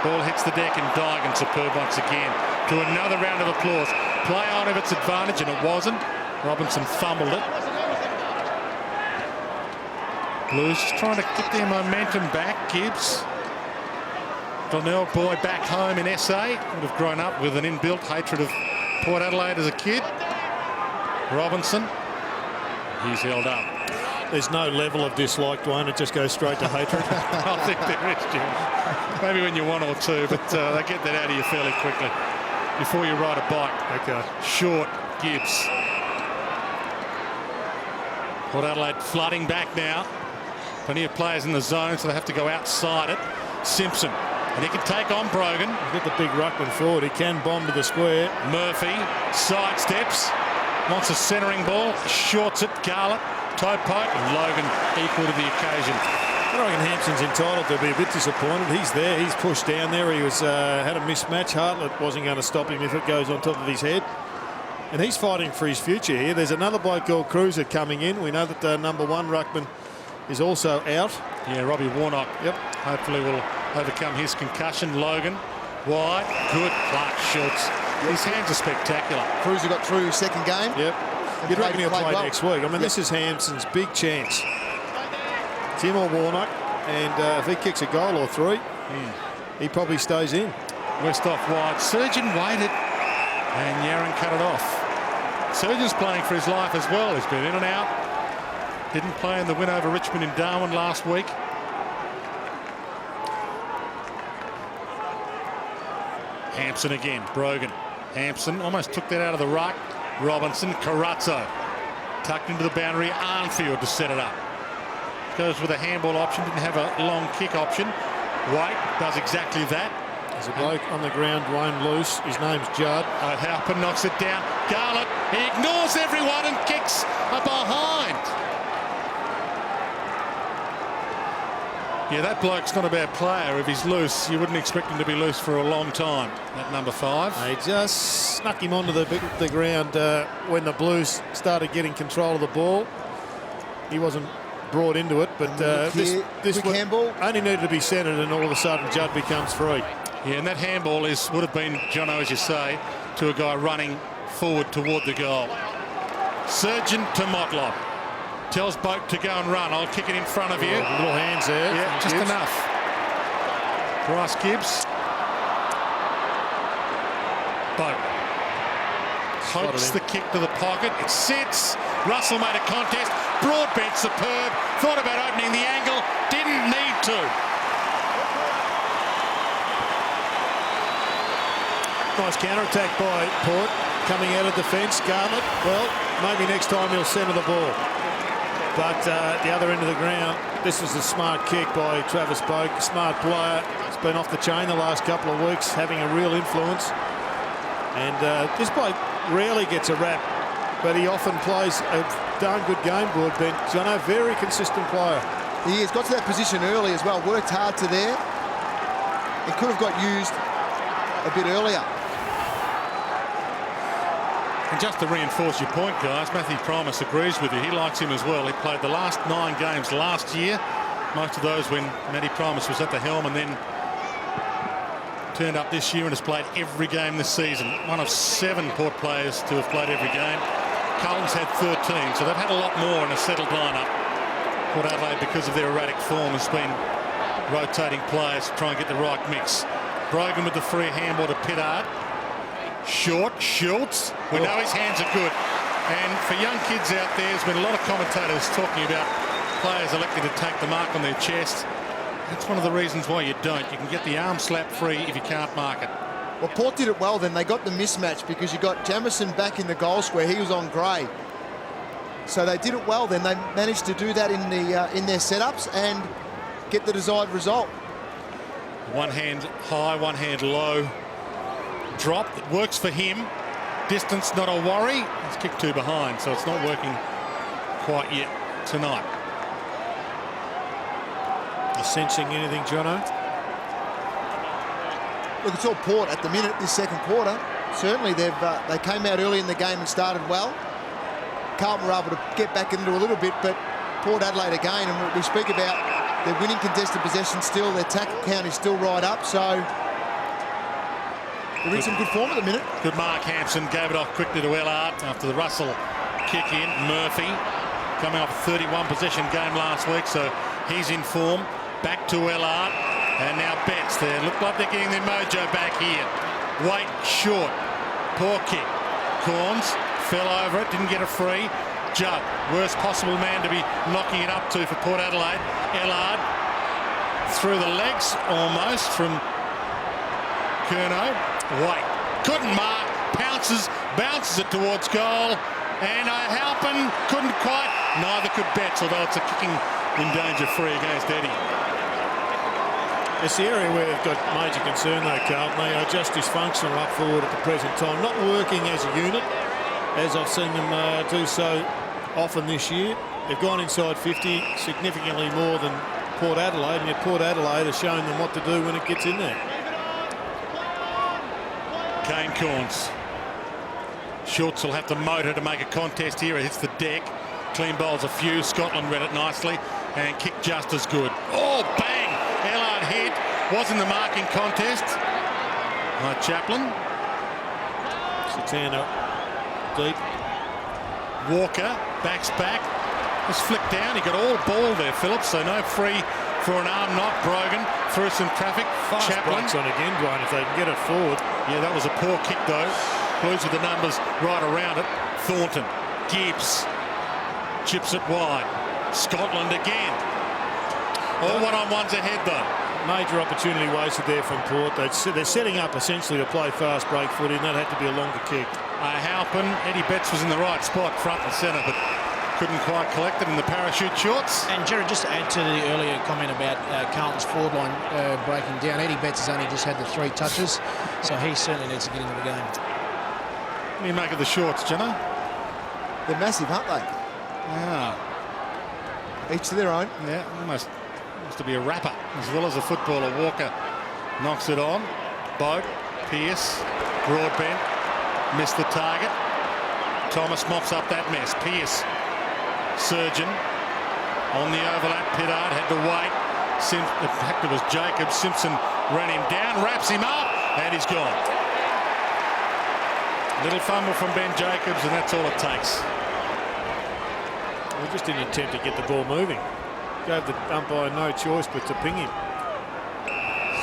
Ball hits the deck and Dygan superb once again. To another round of applause. Play on of its advantage, and it wasn't. Robinson fumbled it. Blues just trying to get their momentum back. Gibbs. Donnell boy back home in SA. Would have grown up with an inbuilt hatred of Port Adelaide as a kid. Robinson. He's held up. There's no level of dislike, Dwayne. It just goes straight to hatred. I think there is, Jim. Maybe when you're 1 or 2, but they get that out of you fairly quickly before you ride a bike. Okay. Short, Gibbs. Port Adelaide flooding back now. Plenty of players in the zone, so they have to go outside it. Simpson. And he can take on Brogan. Get the big ruckman forward. He can bomb to the square. Murphy sidesteps. Wants a centering ball. Shorts it. Garlett. Toe poke. And Logan equal to the occasion. I reckon Hampson's entitled to be a bit disappointed. He's there. He's pushed down there. He was had a mismatch. Hartlett wasn't going to stop him if it goes on top of his head. And he's fighting for his future here. There's another bloke called Cruiser coming in. We know that the number 1 ruckman is also out. Yeah, Robbie Warnock. Yep. Hopefully will overcome his concussion. Logan wide. Good pluck. Schultz. Yep. His hands are spectacular. Cruiser got through his second game. Yep. You'd reckon he'll play well next week. I mean, this is Hampson's big chance. Tim or Warnock, and if he kicks a goal or 3, he probably stays in. Westhoff wide. Surgeon waited, and Yaron cut it off. Surgeon's playing for his life as well. He's been in and out. Didn't play in the win over Richmond in Darwin last week. Hampson again. Brogan. Hampson almost took that out of the ruck. Robinson. Carazzo. Tucked into the boundary. Arnfield to set it up. Goes with a handball option. Didn't have a long kick option. White does exactly that. There's a bloke on the ground, Dwayne, loose. His name's Judd. Halpin knocks it down. Garlett. He ignores everyone and kicks a behind. Yeah, that bloke's not a bad player. If he's loose, you wouldn't expect him to be loose for a long time. That number 5. They just snuck him onto the ground when the Blues started getting control of the ball. He wasn't brought into it, but this handball only needed to be centred, and all of a sudden Judd becomes free. Yeah, and that handball would have been, Jono, as you say, to a guy running forward toward the goal. Surgeon to Motlop. Tells Boat to go and run. I'll kick it in front of you. Little hands there. Yeah, just Gibbs. enough. Bryce Gibbs. Boat. Pokes the kick to the pocket. It sits. Russell made a contest. Broadbent superb. Thought about opening the angle. Didn't need to. Nice counter-attack by Port. Coming out of defence, Garlett. Well, maybe next time he'll centre the ball. But the other end of the ground, this is a smart kick by Travis Boak. Smart player. He's been off the chain the last couple of weeks, having a real influence. And this bloke rarely gets a rap, but he often plays a darn good game, Ben. Jono, very consistent player. He has got to that position early as well. Worked hard to there. He could have got used a bit earlier. And just to reinforce your point, guys, Matthew Primus agrees with you. He likes him as well. He played the last 9 games last year, most of those when Matty Primus was at the helm, and then turned up this year and has played every game this season. One of 7 Port players to have played every game. Carlton's had 13, so they've had a lot more in a settled lineup. Port Adelaide, because of their erratic form, has been rotating players to try and get the right mix. Brogan with the free handball to Pittard. Short, Schultz. We know his hands are good. And for young kids out there, there's been a lot of commentators talking about players electing to take the mark on their chest. That's one of the reasons why you don't. You can get the arm slap free if you can't mark it. Well, Port did it well then. They got the mismatch because you got Jamison back in the goal square. He was on Gray. So they did it well then. They managed to do that in their setups and get the desired result. One hand high, one hand low. Drop that works for him. Distance not a worry. He's kicked 2 behind, so it's not working quite yet tonight. You sensing anything, Jono? Look, it's all Port at the minute, this second quarter. Certainly they came out early in the game and started well. Carlton were able to get back into a little bit, but Port Adelaide again, and we speak about their winning contested possession still, their tackle count is still right up, so they're in some good form at the minute. Good mark, Hampson gave it off quickly to Ellard after the Russell kick in. Murphy coming off a 31 possession game last week, so he's in form. Back to Ellard, and now Betts there. Look like they're getting their mojo back here. Waite short, poor kick. Corns fell over it, didn't get a free. Judd, worst possible man to be knocking it up to for Port Adelaide. Ellard through the legs almost from Curnow. Waite couldn't mark, bounces it towards goal, and Halpin couldn't quite. Neither could Betts, although it's a kicking in danger free against Eddie. It's the area where they've got major concern though, Carlton. They are just dysfunctional up forward at the present time, not working as a unit, as I've seen them do so often this year. They've gone inside 50, significantly more than Port Adelaide, and yet Port Adelaide has shown them what to do when it gets in there. Kane Corns. Schultz will have to motor to make a contest here. It hits the deck. Clean bowls a few. Scotland read it nicely and kicked just as good. Oh, bang! Ellard hit. Was in the marking contest. Chaplin. Satana deep. Walker backs back. Just flicked down. He got all ball there, Phillips. So no free for an arm knock. Brogan through some traffic. Fast Chaplin breaks on again, Brian, if they can get it forward. Yeah, that was a poor kick though. Blues with the numbers right around it. Thornton. Gibbs. Chips it wide. Scotland again. All one-on-ones ahead though. Major opportunity wasted there from Port. They're setting up essentially to play fast break footy, and that had to be a longer kick. Halpin. Eddie Betts was in the right spot, front and centre, but couldn't quite collect it in the parachute shorts. And Jared, just to add to the earlier comment about Carlton's forward line breaking down, Eddie Betts has only just had the 3 touches, so he certainly needs to get into the game. What do you make of the shorts, Jenna? They're massive, aren't they? Yeah. Each to their own. Yeah, almost has to be a rapper as well as a footballer. Walker knocks it on. Boat, Pearce, Broadbent, missed the target. Thomas mops up that mess. Pearce, Surgeon on the overlap. Pittard had to wait. In fact, it was Jacobs. Simpson ran him down, wraps him up, and he's gone. Little fumble from Ben Jacobs, and that's all it takes. Well, just in an attempt to get the ball moving. Gave the umpire no choice but to ping him.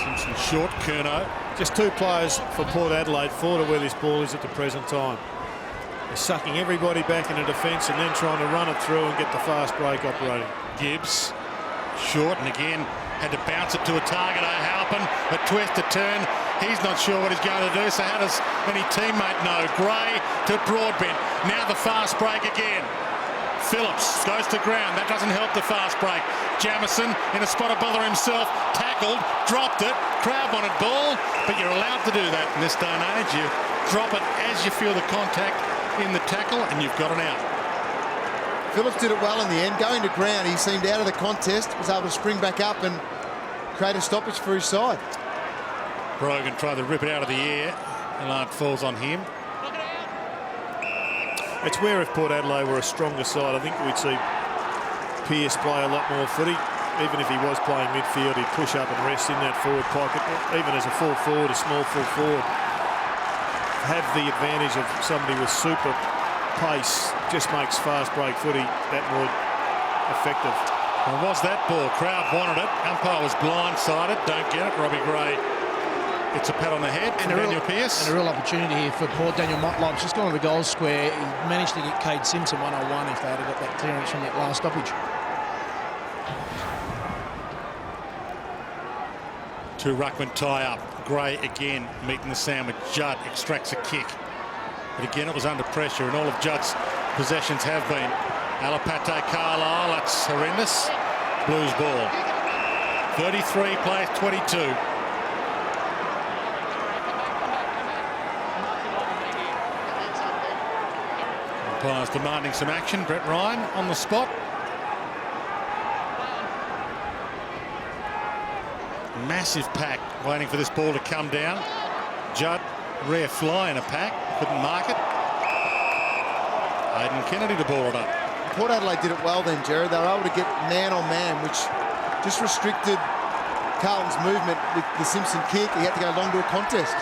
Simpson short, Curnow. Just 2 players for Port Adelaide, 4 to where this ball is at the present time. They're sucking everybody back into defence and then trying to run it through and get the fast break operating. Gibbs, short, and again had to bounce it to a target. Halpin, a twist, a turn, He's not sure what he's going to do, so how does any teammate know? Gray to Broadbent. Now the fast break again. Phillips goes to ground. That doesn't help the fast break. Jamison in a spot of bother himself. Tackled, dropped it. Crowd wanted ball, but you're allowed to do that in this day and age. You drop it as you feel the contact in the tackle, and you've got an out. Phillips did it well in the end. Going to ground, he seemed out of the contest, was able to spring back up and create a stoppage for his side. Brogan tried to rip it out of the air. Allard falls on him. It's where if Port Adelaide were a stronger side, I think we'd see Pearce play a lot more footy. Even if he was playing midfield, he'd push up and rest in that forward pocket. Even as a full forward, a small full forward, have the advantage of somebody with super pace. Just makes fast break footy that more effective. And was that ball? Crowd wanted it. Umpire was blindsided. Don't get it. Robbie Gray. It's a pat on the head from Daniel Pearce. And a real opportunity here for poor Daniel Motlop's just gone to the goal square. He managed to get Cade Simpson 101 if they had got that clearance from that last stoppage. Two ruckman tie up. Gray again meeting the sandwich. Judd extracts a kick. But again, it was under pressure, and all of Judd's possessions have been. Alapate Carlisle, that's horrendous. Blues ball. 33 plays 22. Umpires demanding some action. Brett Ryan on the spot. Massive pack waiting for this ball to come down. Judd, rare fly in a pack. Couldn't mark it. Aidan Kennedy to ball it up. Port Adelaide did it well then, Jared. They were able to get man on man, which just restricted Carlton's movement with the Simpson kick. He had to go long to a contest.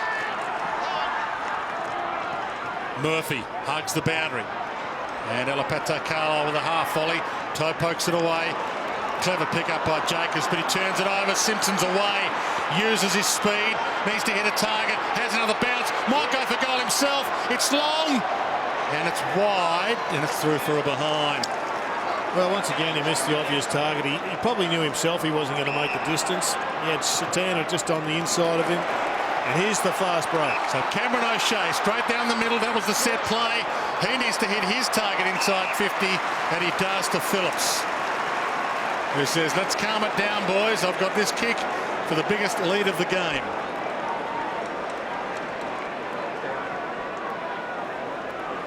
Murphy hugs the boundary. And Alapate Carlisle with a half volley. Toe pokes it away. Clever pick up by Jacobs, but he turns it over. Simpson's away. Uses his speed. Needs to hit a target. Has another bounce. Might go for goal himself. It's long. And it's wide. And it's through for a behind. Well, once again, he missed the obvious target. He probably knew himself he wasn't going to make the distance. He had Satana just on the inside of him. And here's the fast break. So Cameron O'Shea straight down the middle. That was the set play. He needs to hit his target inside 50. And he does to Phillips, who says, let's calm it down, boys. I've got this kick for the biggest lead of the game.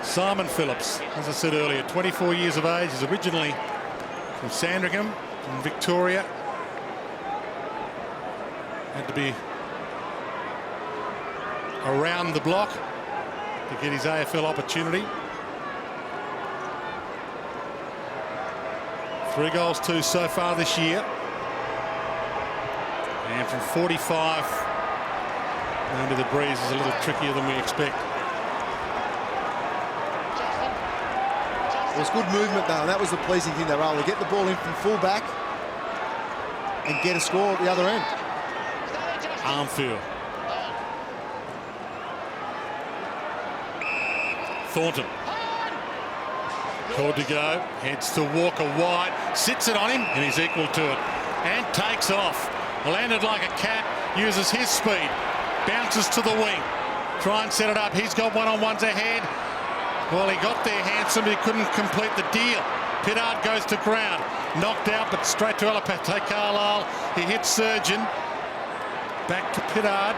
Simon Phillips, as I said earlier, 24 years of age. He's originally from Sandringham, from Victoria. Had to be around the block to get his AFL opportunity. 3 goals, 2 so far this year. And from 45 under the breeze is a little trickier than we expect. It was good movement though, and that was the pleasing thing. They were able to get the ball in from full back and get a score at the other end. Armfield. Thornton. Called to go, heads to Walker wide, sits it on him, and he's equal to it. And takes off. Landed like a cat, uses his speed, bounces to the wing. Try and set it up. He's got one-on-ones ahead. Well, he got there handsome, but he couldn't complete the deal. Pittard goes to ground. Knocked out, but straight to Alapate Carlisle. He hits Surgeon. Back to Pittard.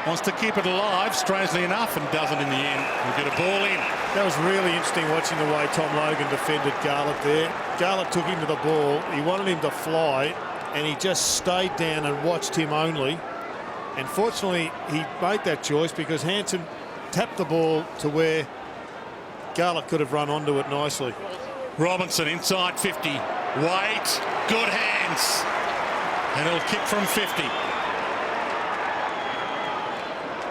Wants to keep it alive, strangely enough, and doesn't in the end. We'll get a ball in. That was really interesting watching the way Tom Logan defended Garlett there. Garlett took him to the ball. He wanted him to fly, and he just stayed down and watched him only. And fortunately, he made that choice because Hansen tapped the ball to where Garlett could have run onto it nicely. Robinson inside 50. Wait, good hands. And he'll kick from 50.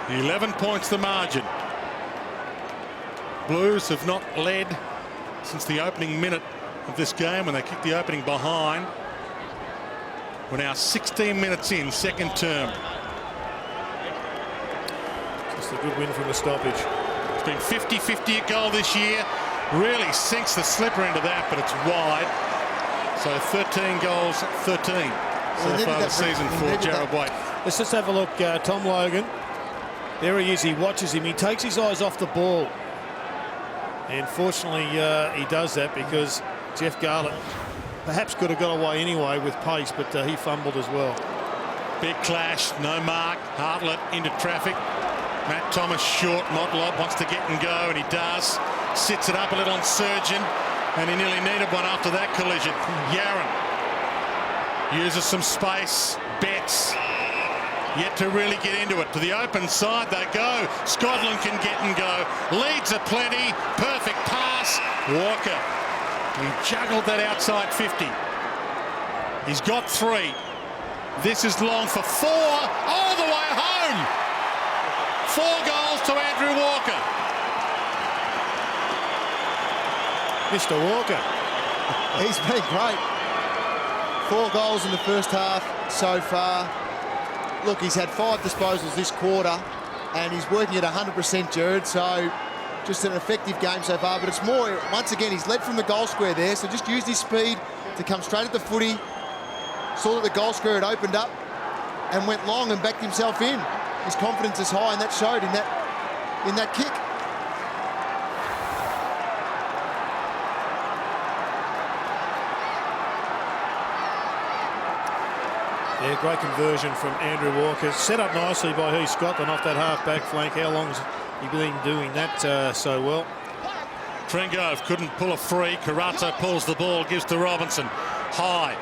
11 points the margin. Blues have not led since the opening minute of this game when they kicked the opening behind. We're now 16 minutes in, second term. Just a good win from the stoppage. It's been 50-50 a goal this year. Really sinks the slipper into that, but it's wide. So 13 goals, 13 so far this season for Jared Waite. Let's just have a look. Tom Logan. There he is. He watches him. He takes his eyes off the ball. And fortunately, he does that because Jeff Garlett perhaps could have got away anyway with pace, but he fumbled as well. Big clash, no mark. Hartlett into traffic. Matt Thomas short. Motlop wants to get and go, and he does. Sits it up a little on Surgeon, and he nearly needed one after that collision. Yaron uses some space. Betts yet to really get into it. To the open side they go. Scotland can get and go. Leads are plenty. Perfect pass. Walker. He juggled that outside 50. He's got 3. This is long for 4. All the way home. 4 goals to Andrew Walker. Mr. Walker. He's been great. 4 goals in the first half so far. Look, he's had 5 disposals this quarter, and he's working at 100%, Jared. So just an effective game so far. But it's more, once again, he's led from the goal square there. So just used his speed to come straight at the footy. Saw that the goal square had opened up and went long and backed himself in. His confidence is high, and that showed in that kick. Yeah, great conversion from Andrew Walker. Set up nicely by Heath Scotland off that half-back flank. How long has he been doing that so well? Trengove couldn't pull a free. Carazzo pulls the ball, gives to Robinson. High.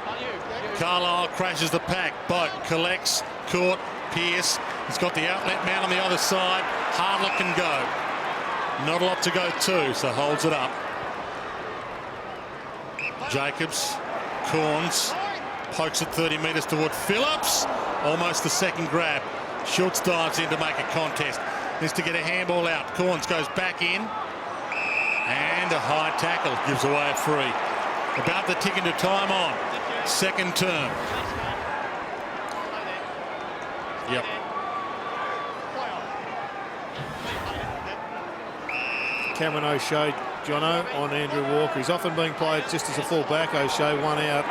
Carlisle crashes the pack. Boat collects. Court. Pearce. He's got the outlet man on the other side. Hartlett can go. Not a lot to go to, so holds it up. Jacobs. Corns. Pokes it 30 metres toward Phillips. Almost the second grab. Schultz dives in to make a contest. Needs to get a handball out. Corns goes back in. And a high tackle gives away a free. About the ticking to time on. Second term. Yep. Cameron O'Shea, Jono, on Andrew Walker. He's often being played just as a full back. O'Shea, one out.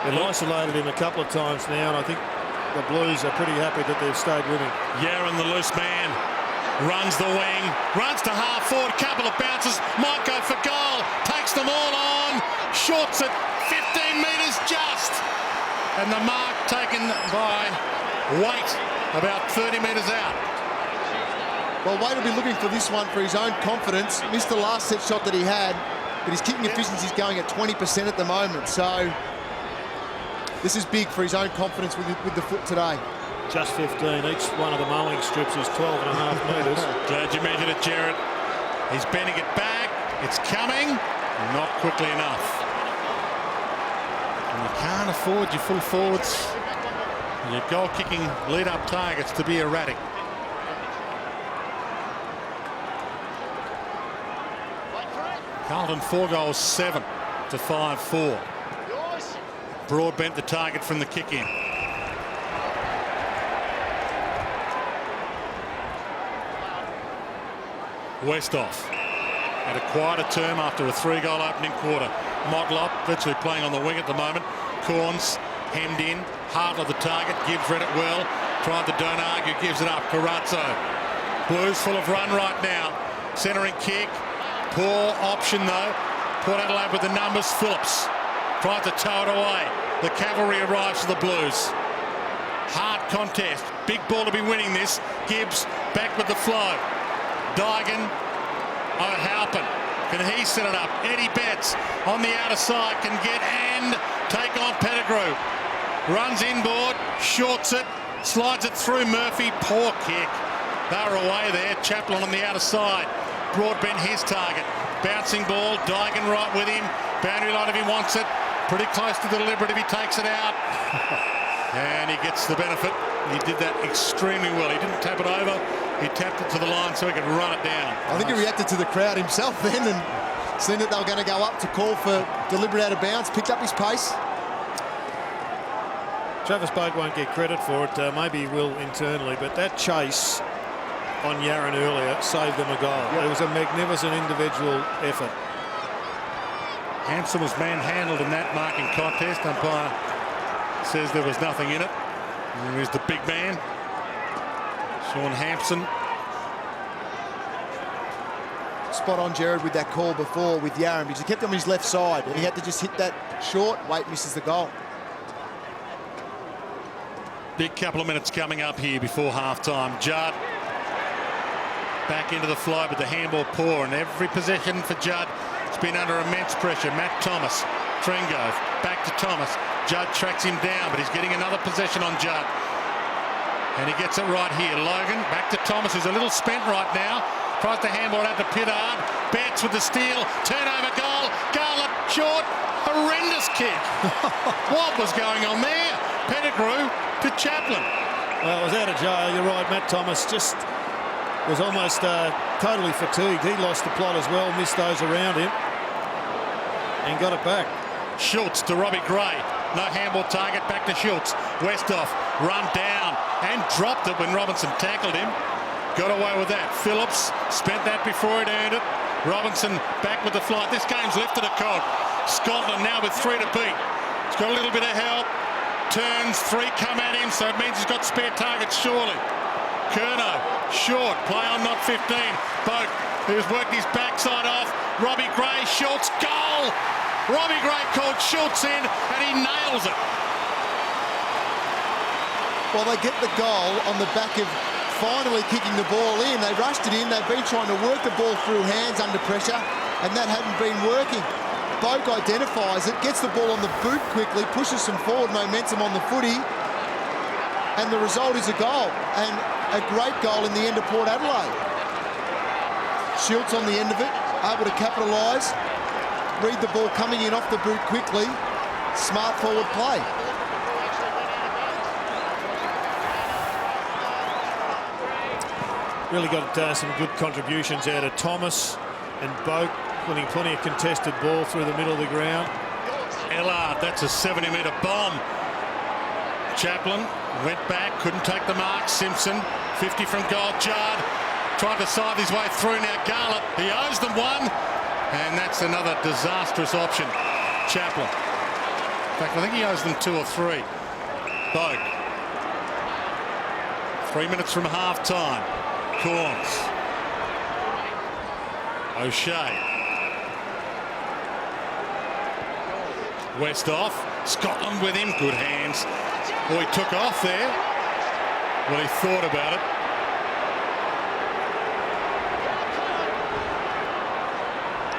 They've isolated him a couple of times now, and I think the Blues are pretty happy that they've stayed with him. Yaron, the loose man, runs the wing, runs to half forward, couple of bounces, might go for goal, takes them all on, shorts it 15 metres just, and the mark taken by Waite about 30 metres out. Well, Waite will be looking for this one for his own confidence. Missed the last set shot that he had, but his kicking efficiency is going at 20% at the moment, so this is big for his own confidence with the foot today. Just 15. Each one of the mowing strips is 12.5 metres. Glad you measured it, Jared. He's bending it back. It's coming. Not quickly enough. And you can't afford your full forwards, your goal-kicking lead-up targets to be erratic. Carlton 4 goals, 7 to 5-4. Broadbent the target from the kick in. Westhoff had a quieter term after a 3-goal opening quarter. Motlop virtually playing on the wing at the moment. Corns hemmed in. Hartlett the target. Gibbs read it well. Tried the don't argue. Gives it up. Carazzo. Blues full of run right now. Centering kick. Poor option though. Port Adelaide with the numbers. Phillips tried to tow it away. The cavalry arrives for the Blues. Hard contest. Big ball to be winning this. Gibbs back with the flow. Dygan. O'Halpin. Can he set it up? Eddie Betts on the outer side can get and take on Pettigrew. Runs inboard. Shorts it. Slides it through Murphy. Poor kick. They're away there. Chaplin on the outer side. Broadbent his target. Bouncing ball. Dygan right with him. Boundary line if he wants it. Pretty close to the deliberate if he takes it out. And he gets the benefit. He did that extremely well. He didn't tap it over. He tapped it to the line so he could run it down. I think he reacted to the crowd himself then and seen that they were going to go up to call for deliberate out of bounds. Picked up his pace. Travis Boak won't get credit for it. Maybe he will internally, but that chase on Yaron earlier saved them a goal. It was a magnificent individual effort. Hanson was manhandled in that marking contest. Umpire says there was nothing in it. And here's the big man, Sean Hampson. Spot on, Jared, with that call before with Yaron, because he kept him on his left side and he had to just hit that short. Wait, misses the goal. Big couple of minutes coming up here before half-time. Judd back into the flow, but the handball poor, and every possession for Judd has been under immense pressure. Matt Thomas, Trengove, back to Thomas. Judd tracks him down, but he's getting another possession on Judd. And he gets it right here. Logan, back to Thomas, who's a little spent right now. Tries to handball it out to Pittard. Betts with the steal. Turnover goal. Garlett short. Horrendous kick. What was going on there? Pettigrew to Chaplin. Well, it was out of jail. You're right. Matt Thomas just was almost totally fatigued. He lost the plot as well. Missed those around him. And got it back. Schultz to Robbie Gray. No handball target. Back to Schultz. Westhoff run down and dropped it when Robinson tackled him. Got away with that. Phillips spent that before he'd earned it. Robinson back with the flight. This game's lifted a cog. Scotland now with 3 to beat. He's got a little bit of help. Turns, 3 come at him, so it means he's got spare targets surely. Curnow, short, play on not 15. Boak, who's worked his backside off. Robbie Gray, Schultz, goal! Robbie Gray called Schultz in, and he nails it. Well, they get the goal on the back of finally kicking the ball in. They rushed it in. They've been trying to work the ball through hands under pressure, and that hadn't been working. Boak identifies it, gets the ball on the boot quickly, pushes some forward momentum on the footy, and the result is a goal, and a great goal in the end of Port Adelaide. Schultz on the end of it, able to capitalise, read the ball coming in off the boot quickly, smart forward play. Really got some good contributions out of Thomas and Boak, winning plenty of contested ball through the middle of the ground. Ellard, that's a 70-metre bomb. Chaplin went back, couldn't take the mark. Simpson, 50 from goal. Judd trying to side his way through now. Garlett, he owes them one, and that's another disastrous option. Chaplin. In fact, I think he owes them 2 or 3. Boak. 3 minutes from half-time. Corns. O'Shea. Westhoff. Scotland with him. Good hands. Well, he took off there. Well, he thought about it.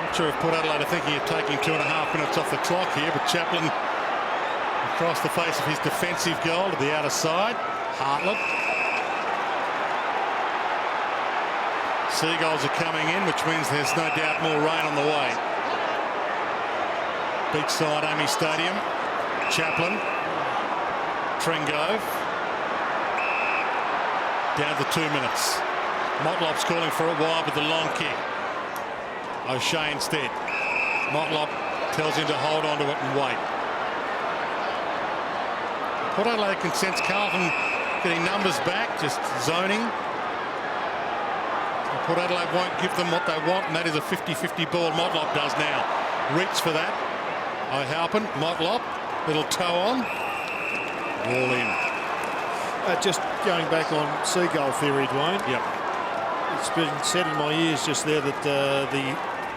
Not sure if Port Adelaide are thinking of taking 2.5 minutes off the clock here, but Chaplin across the face of his defensive goal to the outer side. Hartlett. Seagulls are coming in, which means there's no doubt more rain on the way. Beachside AAMI Stadium. Chaplin. Trengove. Down to 2 minutes. Motlop's calling for it wide with the long kick. O'Shea instead. Motlop tells him to hold on to it and wait. Port Adelaide can sense Carlton getting numbers back, just zoning. Port Adelaide won't give them what they want, and that is a 50-50 ball. Motlop does now. Reach for that. O'Halpin, Motlop, little toe on. Ball in. Just going back on Seagull theory, Dwayne. Yep. It's been said in my ears just there that the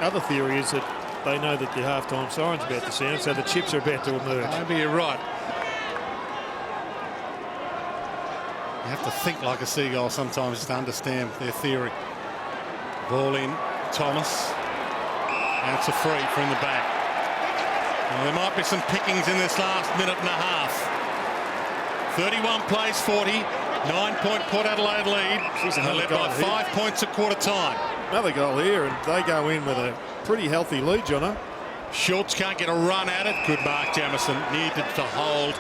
other theory is that they know that the halftime siren's about to sound, so the chips are about to emerge. Maybe you're right. You have to think like a seagull sometimes to understand their theory. Ball in, Thomas, and it's a free from the back. Well, there might be some pickings in this last minute and a half. 31 plays 40, 9-point Port Adelaide lead. They're led by 5 points at quarter time. Another goal here, and they go in with a pretty healthy lead, Jono. Schultz can't get a run at it. Good mark, Jamison. Needed to hold.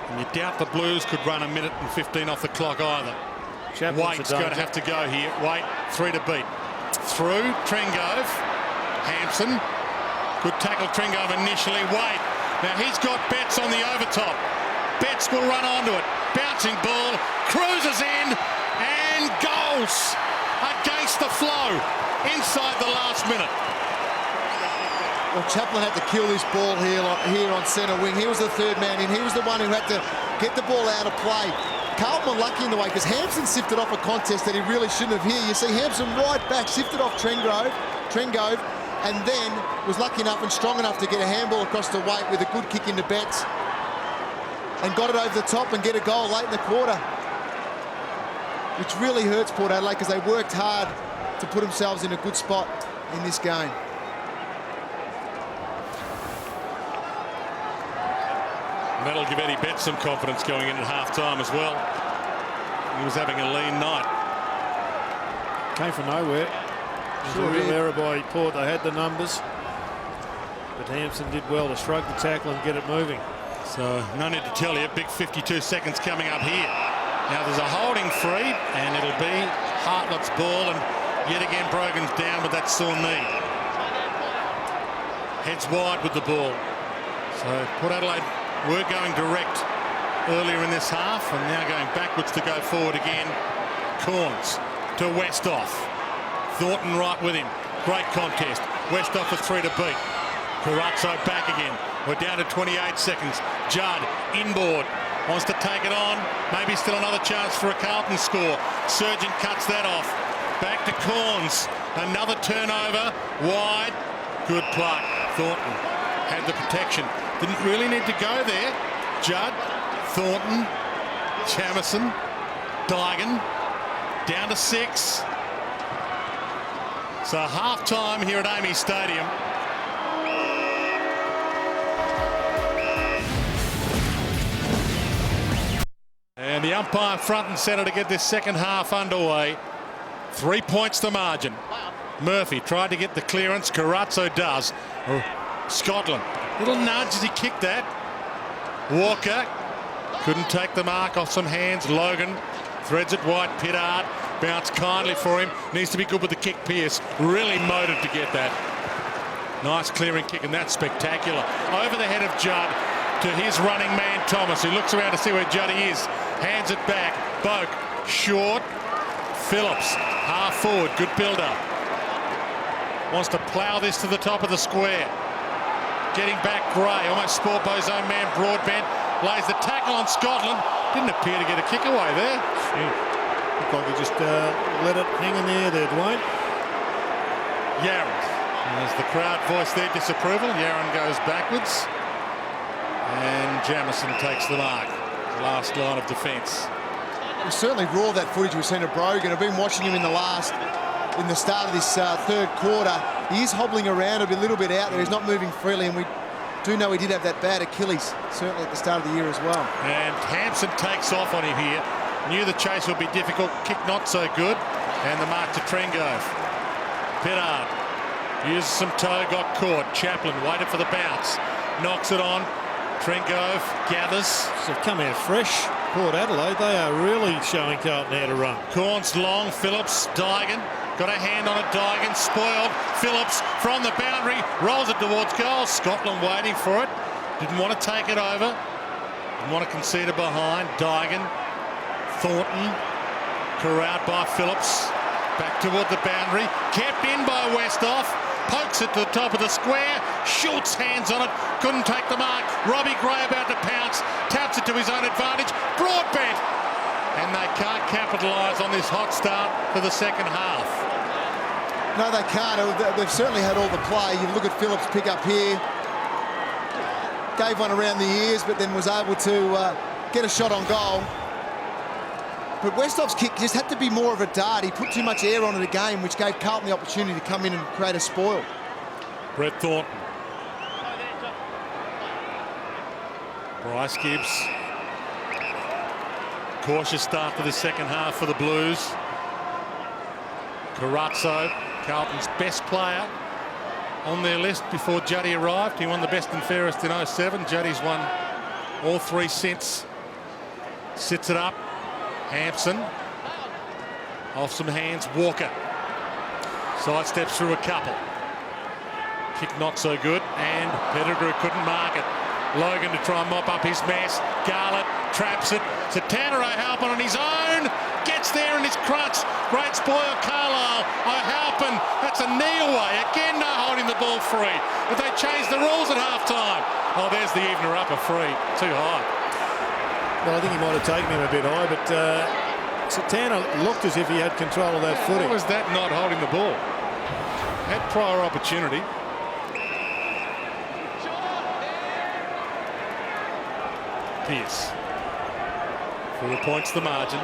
And you doubt the Blues could run 1 minute and 15 off the clock either. Waite's going to have to go here. Waite, 3 to beat. Through, Trengove. Hampson. Good tackle, Trengove initially. Waite. Now he's got Betts on the overtop. Betts will run onto it. Bouncing ball. Cruises in. And goals against the flow inside the last minute. Well, Chaplin had to kill this ball here on centre wing. He was the third man in. He was the one who had to get the ball out of play. Carlton were lucky in the way because Hampson sifted off a contest that he really shouldn't have here. You see Hampson right back, sifted off Trengove, and then was lucky enough and strong enough to get a handball across the weight with a good kick into Betts and got it over the top and get a goal late in the quarter, which really hurts Port Adelaide because they worked hard to put themselves in a good spot in this game. And that'll give Eddie Betts some confidence going in at half-time as well. He was having a lean night. Came from nowhere. It was a real error by Port. They had the numbers, but Hampson did well to shrug the tackle and get it moving. So no need to tell you, big 52 seconds coming up here. Now there's a holding free, and it'll be Hartlett's ball, and yet again Brogan's down with that sore knee. Heads wide with the ball. So Port Adelaide were going direct earlier in this half, and now going backwards to go forward again. Corns to Westhoff. Thornton right with him. Great contest. Westhoff with 3 to beat. Carazzo back again. We're down to 28 seconds. Judd inboard. Wants to take it on. Maybe still another chance for a Carlton score. Surgeon cuts that off. Back to Corns. Another turnover. Wide. Good play. Thornton had the protection. Didn't really need to go there. Judd, Thornton, Jamison, Dygan. Down to 6. So half-time here at AAMI Stadium. And the umpire front and centre to get this second half underway. 3 points to margin. Murphy tried to get the clearance. Carazzo does. Scotland. Little nudge as he kicked that. Walker couldn't take the mark off some hands. Logan threads it wide. Pittard bounced kindly for him. Needs to be good with the kick. Pearce really motored to get that. Nice clearing kick, and that's spectacular. Over the head of Judd to his running man Thomas, who looks around to see where Juddy is. Hands it back. Boak short. Phillips half forward. Good build-up. Wants to plough this to the top of the square. Getting back Gray. Almost Sportbo's own man Broadbent. Lays the tackle on Scotland. Didn't appear to get a kick away there. Looked like he just let it hang in there, Dwayne. Yaron. As the crowd voice their disapproval, Yaron goes backwards. And Jamison takes the mark. Last line of defence. It was certainly raw, that footage we've seen of Brogan. I've been watching him in the start of this third quarter. He is hobbling around a little bit out there. He's not moving freely, and we do know he did have that bad Achilles, certainly at the start of the year as well. And Hampson takes off on him here. Knew the chase would be difficult. Kick not so good. And the mark to Trengove. Pittard uses some toe, got caught. Chaplin waited for the bounce. Knocks it on. Trengove gathers. So come out fresh. Port Adelaide, they are really showing Carlton how to run. Corns long. Phillips. Dygan. Got a hand on it. Dygan spoiled. Phillips from the boundary. Rolls it towards goal. Scotland waiting for it. Didn't want to take it over. Didn't want to concede it behind. Dygan. Thornton. Corralled by Phillips. Back toward the boundary. Kept in by Westhoff. Pokes it to the top of the square. Schultz hands on it. Couldn't take the mark. Robbie Gray about to pounce. Taps it to his own advantage. Broadbent. And they can't capitalise on this hot start for the second half. No, they can't. They've certainly had all the play. You look at Phillips pick up here. Gave one around the ears, but then was able to get a shot on goal. But Westhoff's kick just had to be more of a dart. He put too much air on it again, which gave Carlton the opportunity to come in and create a spoil. Brett Thornton. Bryce Gibbs. Cautious start to the second half for the Blues. Carazzo, Carlton's best player on their list before Juddy arrived. He won the best and fairest in 07. Juddy's won all 3 since. Sits it up. Hampson. Off some hands. Walker. Sidesteps through a couple. Kick not so good. And Pettigrew couldn't mark it. Logan to try and mop up his mess. Garlett traps it. So Tanner O'Halpin on his own. Gets there in his crutch. Great spoil, Carlisle. O'Halpin. That's a knee away. Again, no holding the ball free. If they change the rules at half-time. Oh, there's the evener up, a free. Too high. Well, I think he might have taken him a bit high, but Satana looked as if he had control of that footing. How was that not holding the ball? Had prior opportunity. Pearce. 4 points the margin.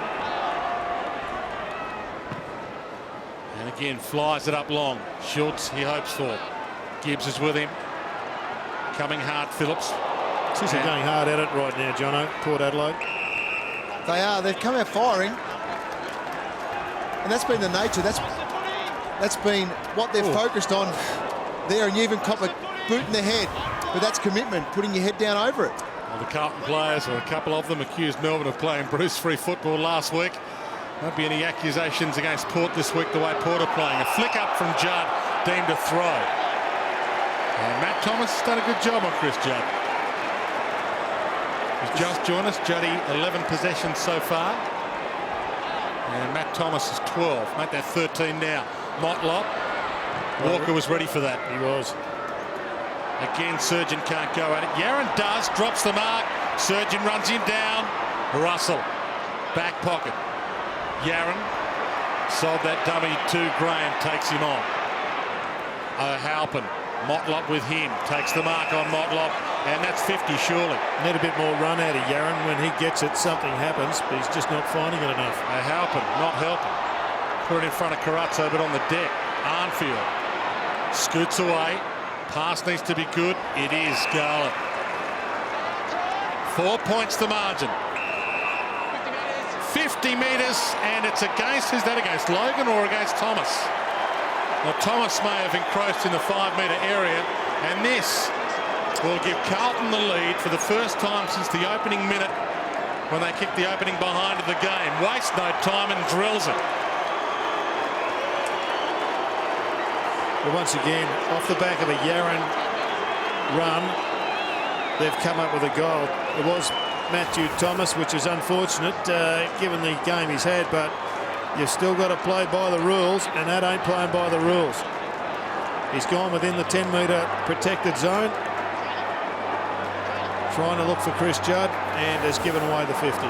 And again, flies it up long. Schultz, he hopes for. Gibbs is with him. Coming hard, Phillips. Sissy going hard at it right now, Jono. Port Adelaide. They are. They've come out firing. And that's been the nature. That's been what they've focused on there. And you even cop a boot in the head. But that's commitment, putting your head down over it. Well, the Carlton players, or a couple of them, accused Melbourne of playing Bruce free football last week. Won't be any accusations against Port this week, the way Port are playing. A flick up from Judd, deemed a throw. And Matt Thomas has done a good job on Chris Judd. He's just joined us. Juddy, 11 possessions so far. And Matt Thomas is 12. Make that 13 now. Motlop. Walker was ready for that. He was. Again, Surgeon can't go at it. Yaron does, drops the mark. Surgeon runs him down. Russell, back pocket. Yaron sold that dummy to Graham, takes him on. O'Halpin, Motlop with him, takes the mark on Motlop, and that's 50 surely. Need a bit more run out of Yaron. When he gets it, something happens, but he's just not finding it enough. O'Halpin, not helping. Put it in front of Carazzo, but on the deck. Arnfield scoots away. Pass needs to be good. It is Garland. 4 points the margin. 50 metres, and it's against, who's that against? Logan or against Thomas? Well, Thomas may have encroached in the 5-metre area, and this will give Carlton the lead for the first time since the opening minute when they kicked the opening behind of the game. Wastes no time and drills it. But once again, off the back of a Yaron run, they've come up with a goal. It was Matthew Thomas, which is unfortunate given the game he's had, but you've still got to play by the rules, and that ain't playing by the rules. He's gone within the 10-metre protected zone, trying to look for Chris Judd, and has given away the 50.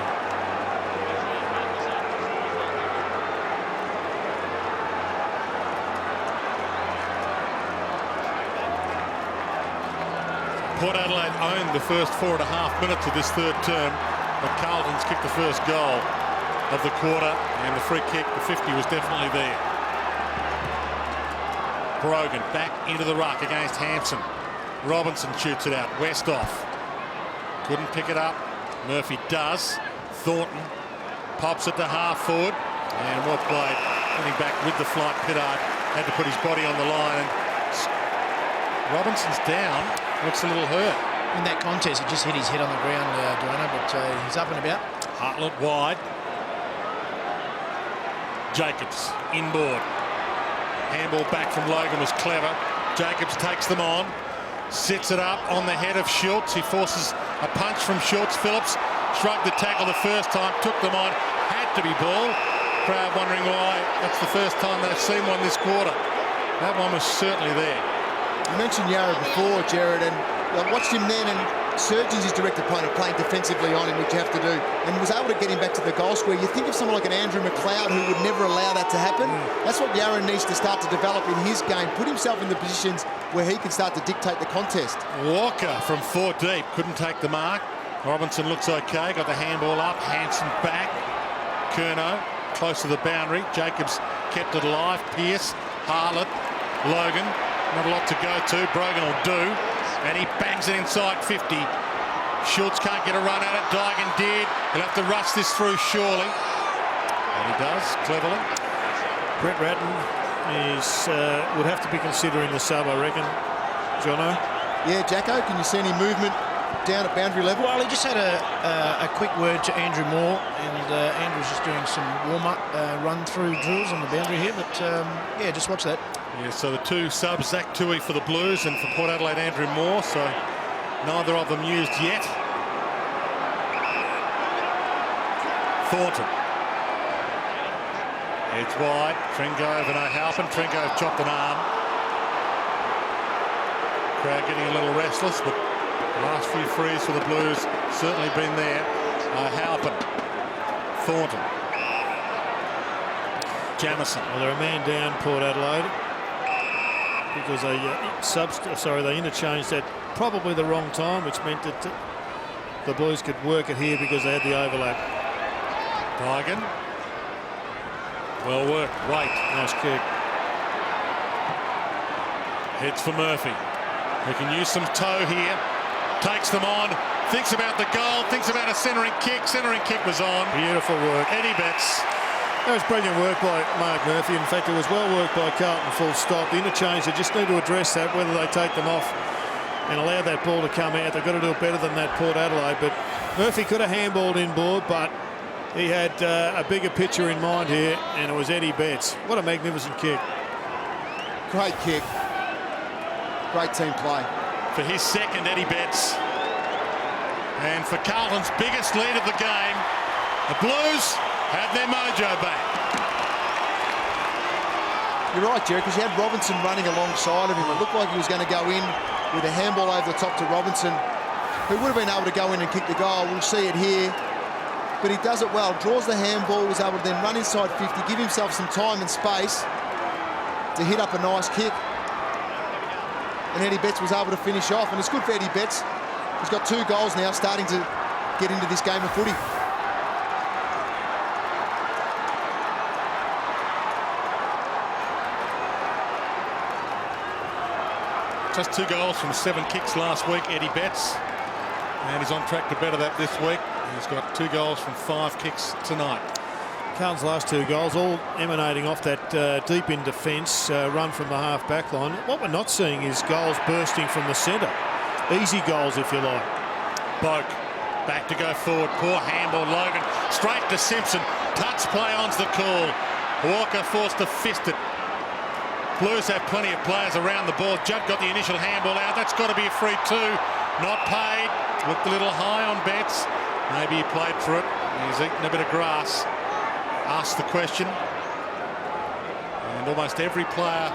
Port Adelaide owned the first 4.5 minutes of this third term, but Carlton's kicked the first goal of the quarter, and the free kick, the 50, was definitely there. Brogan back into the ruck against Hampson. Robinson shoots it out. Westhoff couldn't pick it up. Murphy does. Thornton pops it to half forward, and well played. Getting back with the flight. Pittard had to put his body on the line. And Robinson's down. Looks a little hurt. In that contest, he just hit his head on the ground, Duano, but he's up and about. Hartlett wide. Jacobs inboard. Handball back from Logan was clever. Jacobs takes them on. Sits it up on the head of Schultz. He forces a punch from Schultz. Phillips shrugged the tackle the first time, took them on. Had to be ball. Crowd wondering why. That's the first time they've seen one this quarter. That one was certainly there. You mentioned Yarra before, Jared, and I watched him then, and Surgeon's his direct opponent, playing defensively on him, which you have to do, and was able to get him back to the goal square. You think of someone like an Andrew McLeod who would never allow that to happen. That's what Yarra needs to start to develop in his game, put himself in the positions where he can start to dictate the contest. Walker from 4 deep, couldn't take the mark. Robinson looks okay, got the handball up. Hanson back. Curnow close to the boundary. Jacobs kept it alive. Pearce, Hartlett, Logan. Not a lot to go to. Brogan will do. And he bangs it inside 50. Schultz can't get a run at it. Dygan did. He'll have to rush this through surely. And he does, cleverly. Brett Ratton would have to be considering the sub, I reckon. Jono? Yeah, Jacko, can you see any movement down at boundary level? Well, he just had a quick word to Andrew Moore, and Andrew's just doing some warm-up run-through drills on the boundary here, but yeah, just watch that. Yeah, so the two subs, Zach Tui for the Blues and for Port Adelaide, Andrew Moore, so neither of them used yet. Thornton. It's wide. Trengove and O'Halpin. Trengove chopped an arm. Crowd getting a little restless, but the last few frees for the Blues certainly been there. Halpin, Thornton, Jamison. Well, they're a man down, Port Adelaide, because they interchanged at probably the wrong time, which meant that the Blues could work it here because they had the overlap. Dygan. Well worked. White. Nice kick. Heads for Murphy. He can use some toe here. Takes them on. Thinks about the goal. Thinks about a centering kick. Centering kick was on. Beautiful work. Eddie Betts. That was brilliant work by Mark Murphy. In fact, it was well worked by Carlton, full stop. The interchange, they just need to address that, whether they take them off and allow that ball to come out. They've got to do it better than that, Port Adelaide. But Murphy could have handballed inboard, but he had a bigger picture in mind here, and it was Eddie Betts. What a magnificent kick. Great kick. Great team play. For his second, Eddie Betts. And for Carlton's biggest lead of the game, the Blues have their mojo back. You're right, Jerry, because you had Robinson running alongside of him. It looked like he was going to go in with a handball over the top to Robinson, who would have been able to go in and kick the goal. We'll see it here. But he does it well. Draws the handball, was able to then run inside 50, give himself some time and space to hit up a nice kick. And Eddie Betts was able to finish off. And it's good for Eddie Betts. He's got 2 goals now, starting to get into this game of footy. Just 2 goals from 7 kicks last week, Eddie Betts. And he's on track to better that this week. He's got 2 goals from 5 kicks tonight. Carlton's last 2 goals, all emanating off that deep in defence, run from the half-back line. What we're not seeing is goals bursting from the centre. Easy goals, if you like. Boak, back to go forward. Poor handball, Logan. Straight to Simpson. Touch play on's the call. Walker forced to fist it. Blues have plenty of players around the ball. Judd got the initial handball out. That's got to be a free 2. Not paid. Looked a little high on Betts. Maybe he played for it. He's eaten a bit of grass. Asked the question. And almost every player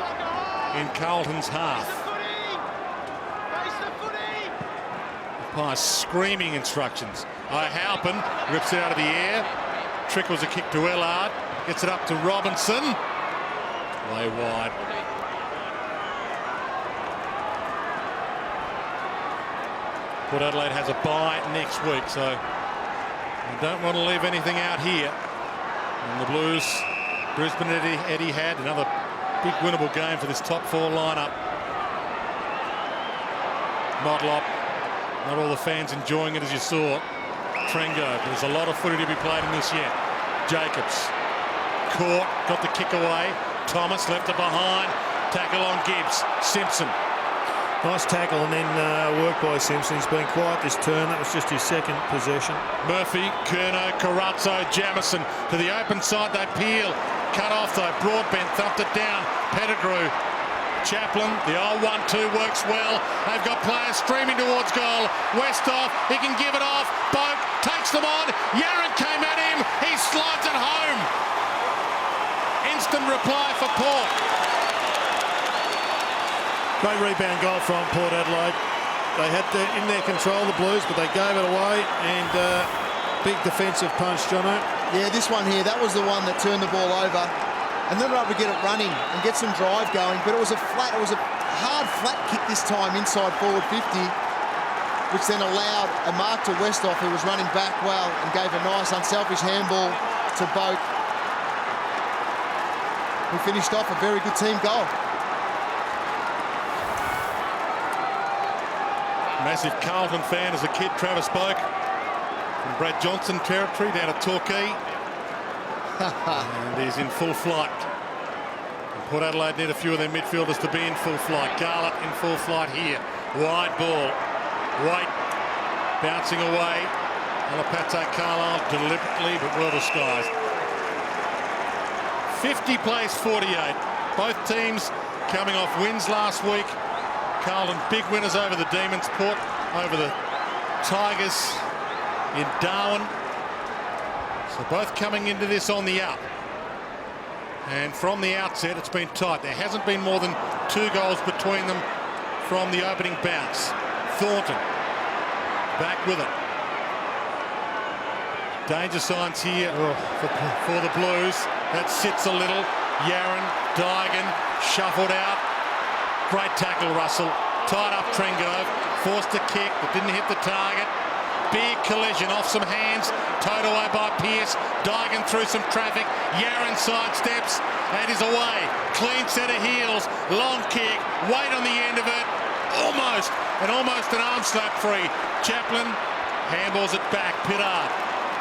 in Carlton's half. Umpire screaming instructions. Halpin rips it out of the air. Trickles a kick to Ellard. Gets it up to Robinson. Way wide. Port Adelaide has a bye next week, so we don't want to leave anything out here. And the Blues, Brisbane Eddie had another big winnable game for this top 4 lineup. Motlop, not all the fans enjoying it as you saw. Trengo, there's a lot of footy to be played in this yet. Jacobs, caught, got the kick away. Thomas left it behind. Tackle on Gibbs. Simpson. Nice tackle and then work by Simpson. He's been quiet this turn. That was just his second possession. Murphy, Curnow, Carazzo, Jamison to the open side. They peel. Cut off though. Broadbent thumped it down. Pettigrew. Chaplin, the old 1-2 works well. They've got players streaming towards goal. Westhoff, he can give it off. Boak takes them on. Yarran came at him. He slides it home. Instant reply for Port. Great rebound goal from Port Adelaide. They had in their control the Blues, but they gave it away. And big defensive punch, Jono. Yeah, this one here, that was the one that turned the ball over. And then they were able to get it running and get some drive going. But it was a hard flat kick this time inside forward 50, which then allowed a mark to Westhoff, who was running back well and gave a nice unselfish handball to Boak, who finished off a very good team goal. Massive Carlton fan as a kid, Travis Boak. From Brad Johnson territory down at Torquay. And he's in full flight. And Port Adelaide need a few of their midfielders to be in full flight. Garlett in full flight here. Wide ball. White bouncing away. Alapate Carlisle deliberately but well disguised. 50 plays 48. Both teams coming off wins last week. Carlton big winners over the Demons. Port over the Tigers in Darwin. So both coming into this on the up. And from the outset, it's been tight. There hasn't been more than 2 goals between them from the opening bounce. Thornton back with it. Danger signs here for the Blues. That sits a little. Yaron, Digan, shuffled out. Great tackle, Russell. Tied up Trengove. Forced a kick that didn't hit the target. Big collision off some hands. Towed away by Pearce. Digan through some traffic. Yaron sidesteps and is away. Clean set of heels. Long kick. Weight on the end of it. Almost an arm slap free. Chaplin handballs it back. Pittard.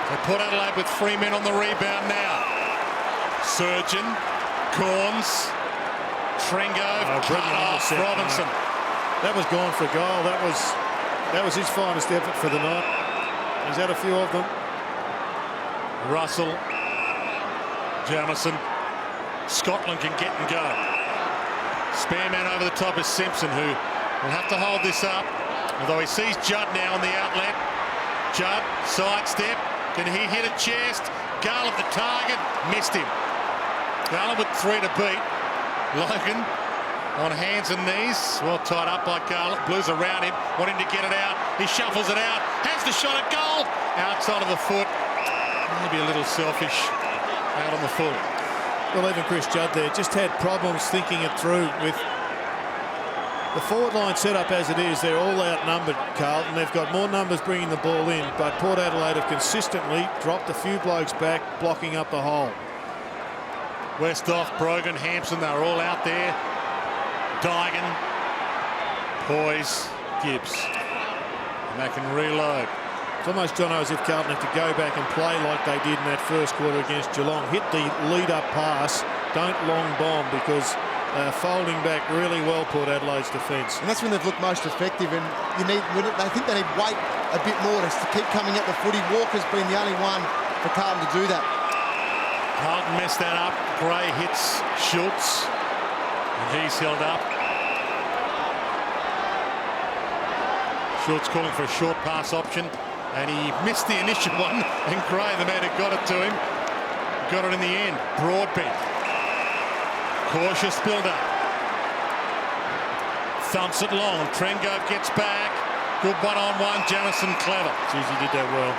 They put Adelaide with 3 men on the rebound now. Surgeon, Corns, Trengove, cut off Robinson. That was gone for a goal. That was his finest effort for the night. He's had a few of them. Russell, Jamison, Scotland can get and go. Spare man over the top is Simpson, who will have to hold this up. Although he sees Judd now on the outlet. Judd, sidestep. Can he hit a chest? Garland the target, missed him. Garland with 3 to beat. Logan on hands and knees, well tied up by Carlton. Blues around him, wanting to get it out. He shuffles it out, has the shot at goal. Outside of the foot, maybe a little selfish out on the full. Well, even Chris Judd there just had problems thinking it through with the forward line set up as it is. They're all outnumbered, Carlton. They've got more numbers bringing the ball in, but Port Adelaide have consistently dropped a few blokes back, blocking up the hole. Westhoff, Brogan, Hampson, they're all out there. Digan, Poise, Gibbs. And they can reload. It's almost, John, as if Carlton have to go back and play like they did in that first quarter against Geelong. Hit the lead-up pass, don't long bomb, because they're folding back really well, Port Adelaide's defence. And that's when they've looked most effective, and I think they need weight a bit more to keep coming at the footy. Walker's been the only one for Carlton to do that. Carlton messed that up. Gray hits Schultz, and he's held up. Schultz calling for a short pass option, and he missed the initial one, and Gray, the man who got it to him, got it in the end. Broadbent. Cautious build-up. Thumps it long. Trengove gets back. Good one-on-one. Jamison clever. Geez, he did that well.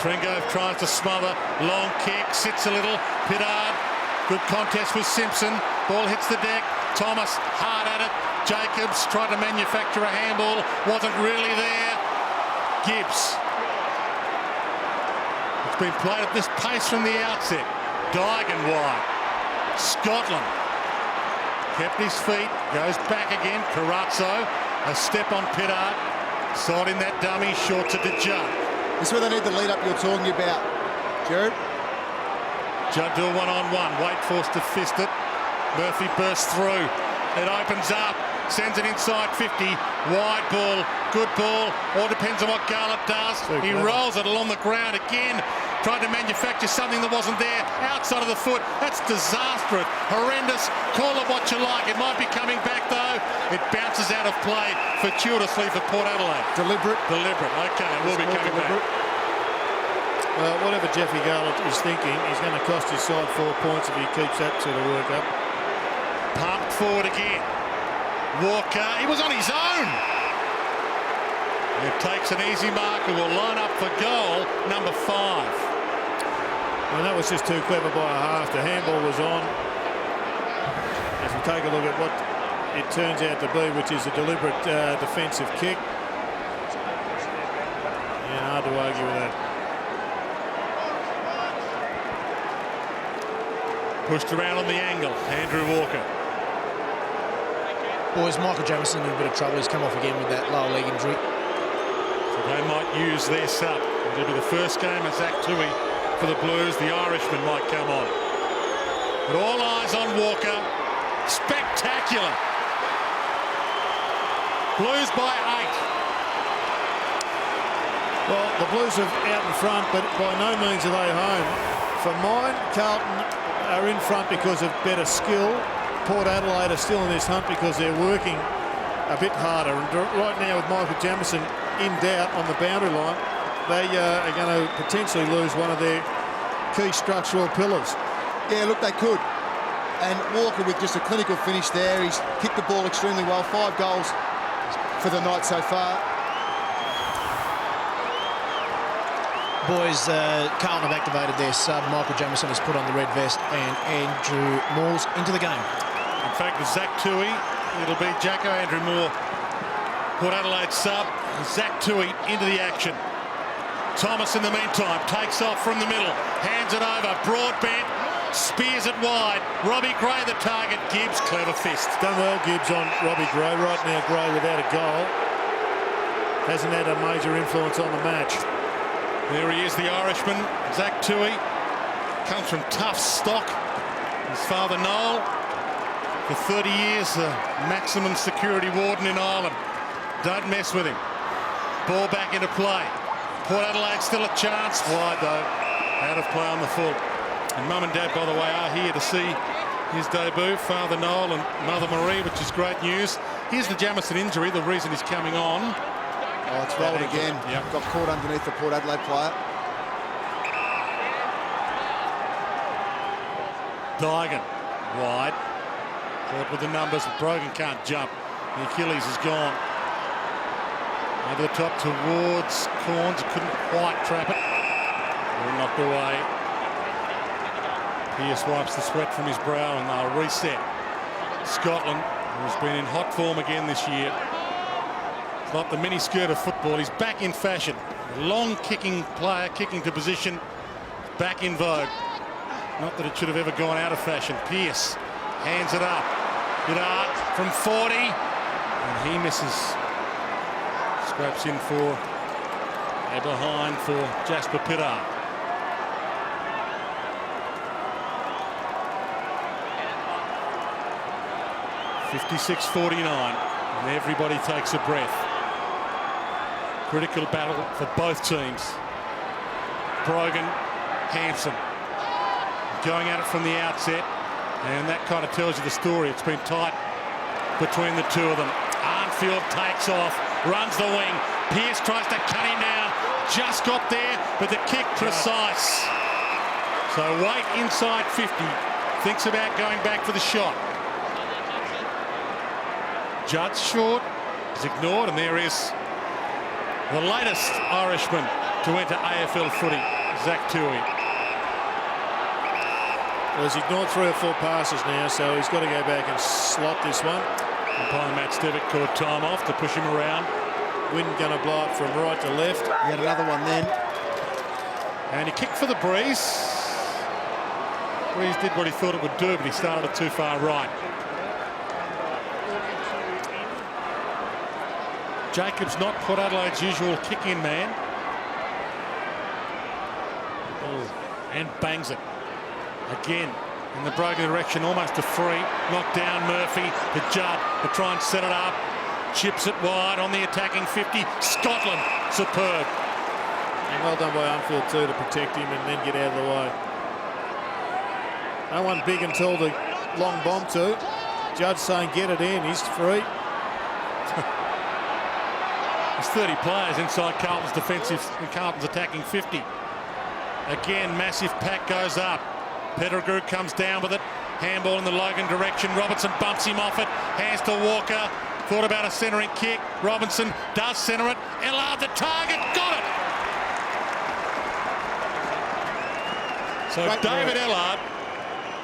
Trengove tries to smother. Long kick. Sits a little. Pittard. Good contest with Simpson. Ball hits the deck. Thomas hard at it. Jacobs tried to manufacture a handball. Wasn't really there. Gibbs. It's been played at this pace from the outset. Digan wide. Scotland kept his feet, goes back again. Carazzo, a step on Pittard, side in that dummy, short to Judd. This is where they need the lead up you're talking about, Jared. Judd do a one-on-one. Wait forced to fist it. Murphy bursts through. It opens up, sends it inside 50. Wide ball, good ball. All depends on what Garland does. He rolls it along the ground again. Tried to manufacture something that wasn't there. Outside of the foot. That's disastrous. Horrendous. Call it what you like. It might be coming back though. It bounces out of play fortuitously for Port Adelaide. Deliberate. Okay, it will be coming back. Well, whatever Jeffrey Garland is thinking, he's going to cost his side 4 points if he keeps that sort of work up. Pumped forward again. Walker, he was on his own. It takes an easy marker, will line up for goal number 5. Well, that was just too clever by a half. The handball was on. As we take a look at what it turns out to be, which is a deliberate defensive kick. Yeah, hard to argue with that. Pushed around on the angle, Andrew Walker. Boys, Michael Jamison in a bit of trouble. He's come off again with that lower leg injury. So they might use this up. It'll be the first game of Zach Tui for the Blues. The Irishman might come on. But all eyes on Walker. Spectacular. Blues by 8. Well, the Blues are out in front, but by no means are they home. For mine, Carlton are in front because of better skill. Port Adelaide are still in this hunt because they're working a bit harder. And right now with Michael Jamison in doubt on the boundary line, they are going to potentially lose one of their key structural pillars. Yeah, look, they could. And Walker with just a clinical finish there. He's kicked the ball extremely well. 5 goals for the night so far. Boys, Carlton have activated their sub. Michael Jamieson has put on the red vest, and Andrew Moore's into the game. In fact, with Zach Tui, it'll be Jacko Andrew Moore, Port Adelaide sub. Zach Tui into the action. Thomas in the meantime takes off from the middle, hands it over, Broadbent, spears it wide. Robbie Gray the target. Gibbs, clever fist. Done well, Gibbs, on Robbie Gray. Right now, Gray without a goal. Hasn't had a major influence on the match. There he is, the Irishman, Zach Tui. Comes from tough stock. His father, Noel, for 30 years, a maximum security warden in Ireland. Don't mess with him. Ball back into play. Port Adelaide still a chance. Wide, though. Out of play on the full. And Mum and Dad, by the way, are here to see his debut. Father Noel and Mother Marie, which is great news. Here's the Jamieson injury, the reason he's coming on. Oh, it's rolled again. Yep. Got caught underneath the Port Adelaide player. Dygan, wide. Caught with the numbers. Brogan can't jump. The Achilles is gone. Over the top towards Corns. Couldn't quite trap it. All knocked away. Pearce wipes the sweat from his brow and they'll reset. Scotland, who's been in hot form again this year. It's like the mini skirt of football. He's back in fashion. A long kicking player, kicking to position. Back in vogue. Not that it should have ever gone out of fashion. Pearce hands it up. Goddard from 40. And he misses. Scraps in for a behind for Jasper Pittard. (56-49) and everybody takes a breath. Critical battle for both teams. Brogan, Hanson going at it from the outset, and that kind of tells you the story. It's been tight between the two of them. Arnfield takes off, runs the wing. Pearce tries to cut him down. Just got there, but the kick precise. So Waite inside 50. Thinks about going back for the shot. Judd's short. Is ignored, and there is the latest Irishman to enter AFL footy, Zach Tui. Well, he's ignored 3 or 4 passes now, so he's got to go back and slot this one. Umpire Matt Stevick called time off to push him around. Wind going to blow it from right to left. He had another one then. And he kicked for the Breeze. Breeze did what he thought it would do, but he started it too far right. Jacobs not Port Adelaide's usual kick-in man. Oh, and bangs it. Again, in the Brogan direction, almost a free. Knocked down Murphy to Judd to try and set it up. Chips it wide on the attacking 50. Scotland, superb. And well done by Arnfield too to protect him and then get out of the way. No one big until the long bomb too. Judd saying get it in, he's free. There's 30 players inside Carlton's defensive and Carlton's attacking 50. Again, massive pack goes up. Pettigrew comes down with it. Handball in the Logan direction. Robertson bumps him off it. Hands to Walker. Thought about a centering kick. Robinson does centre it. Ellard the target. Got it. So Great David work. Ellard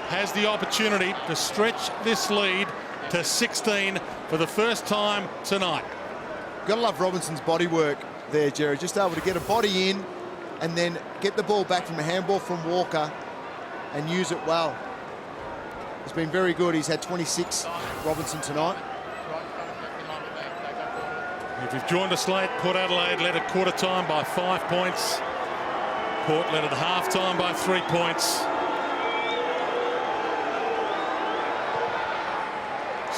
has the opportunity to stretch this lead to 16 for the first time tonight. Gotta love Robinson's body work there, Jerry. Just able to get a body in and then get the ball back from a handball from Walker and use it well. He's been very good. He's had 26, Robinson, tonight. If you've joined us late, Port Adelaide led at quarter time by 5 points. Port led at half time by 3 points.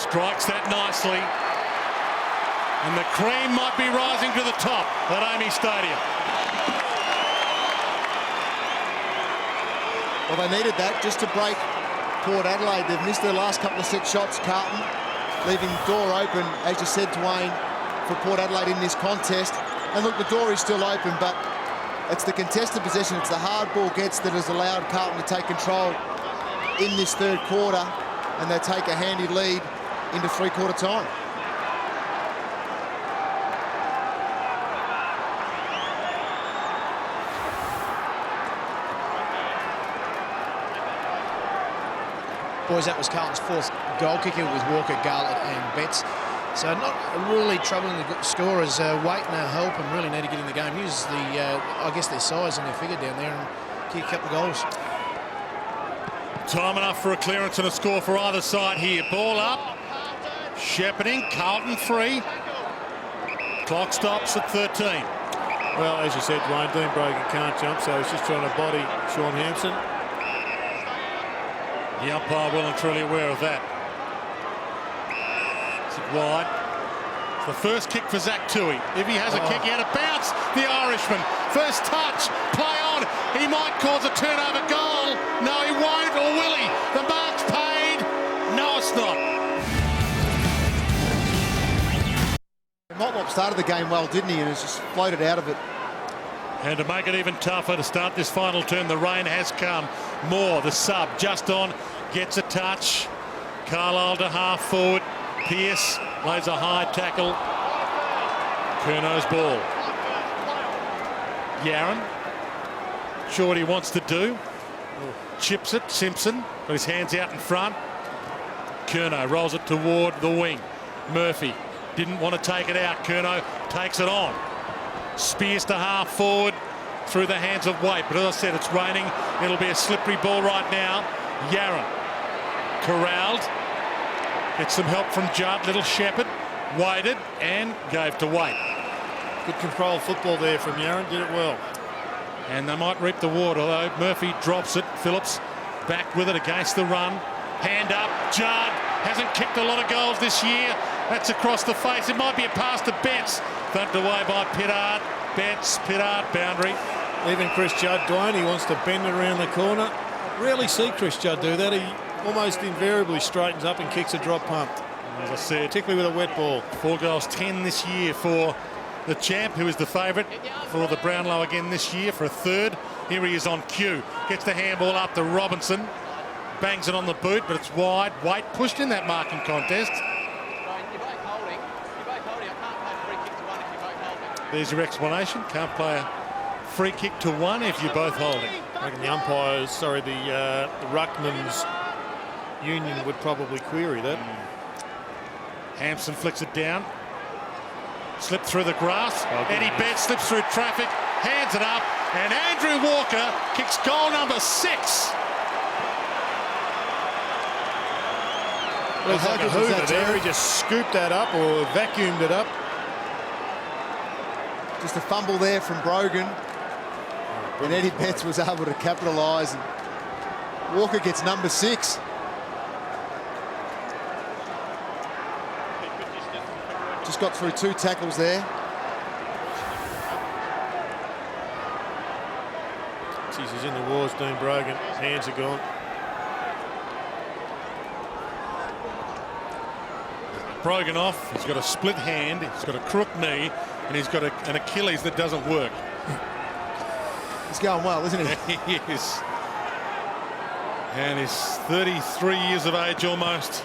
Strikes that nicely. And the cream might be rising to the top at AAMI Stadium. Well, they needed that just to break Port Adelaide. They've missed their last couple of set shots, Carlton, leaving the door open, as you said, Dwayne, for Port Adelaide in this contest. And look, the door is still open, but it's the contested possession, it's the hard ball gets that has allowed Carlton to take control in this third quarter. and they take a handy lead into three-quarter time. Boys, that was Carlton's fourth goal kicker with Walker, Garlett and Betts. So not really troubling the scorers. Waite and help and really need to get in the game. Use the, I guess, their size and their figure down there and kick a couple of goals. Time enough for a clearance and a score for either side here. Ball up. Shepherding. Carlton free. Clock stops at 13. Well, as you said, Dwayne, Dean Brogan can't jump, so he's just trying to body Sean Hampson. The umpire well and truly aware of that. It's it wide. It's the first kick for Zach Tui. If he has a kick, he had a bounce. The Irishman. First touch. Play on. He might cause a turnover goal. No, he won't, or will he? The mark's paid. No, it's not. Motlop started the game well, didn't he? And has just floated out of it. And to make it even tougher to start this final term, the rain has come. Moore, the sub, just on, gets a touch. Carlisle to half forward. Pearce lays a high tackle. Curno's ball. Yaron. Sure what he wants to do. Chips it. Simpson got his hands out in front. Curnow rolls it toward the wing. Murphy didn't want to take it out. Curnow takes it on. Spears to half forward through the hands of Waite. But as I said, it's raining. It'll be a slippery ball right now. Yaron corralled. Gets some help from Judd. Little Shepherd waited and gave to Waite. Good control football there from Yaron. Did it well. And they might reap the reward, although Murphy drops it. Phillips back with it against the run. Hand up. Judd hasn't kicked a lot of goals this year. That's across the face. It might be a pass to Betts. Thumped away by Pittard. Betts, Pittard, boundary. Even Chris Judd, Dwayne, he wants to bend it around the corner. Rarely see Chris Judd do that. He almost invariably straightens up and kicks a drop pump. As I said, particularly with a wet ball. 4 goals, 10 this year for the champ, who is the favourite for the Brownlow again this year for a third. Here he is on cue. Gets the handball up to Robinson. Bangs it on the boot, but it's wide. Waite pushed in that marking contest. There's your explanation. Can't play a free kick to one if you're both holding. I reckon the umpires, sorry, the Ruckman's union would probably query that. Hampson flicks it down. Slipped through the grass. Eddie Betts slips through traffic, hands it up, and Andrew Walker kicks goal number 6. Well, like a hoover there. He just scooped that up or vacuumed it up. Just a fumble there from Brogan. And Eddie Betts was able to capitalise. Walker gets number 6. Just got through 2 tackles there. Jeez, he's in the wars, Dean Brogan. His hands are gone. Brogan off. He's got a split hand. He's got a crook knee. And he's got an Achilles that doesn't work. He's going well, isn't he? He is. And he's 33 years of age almost.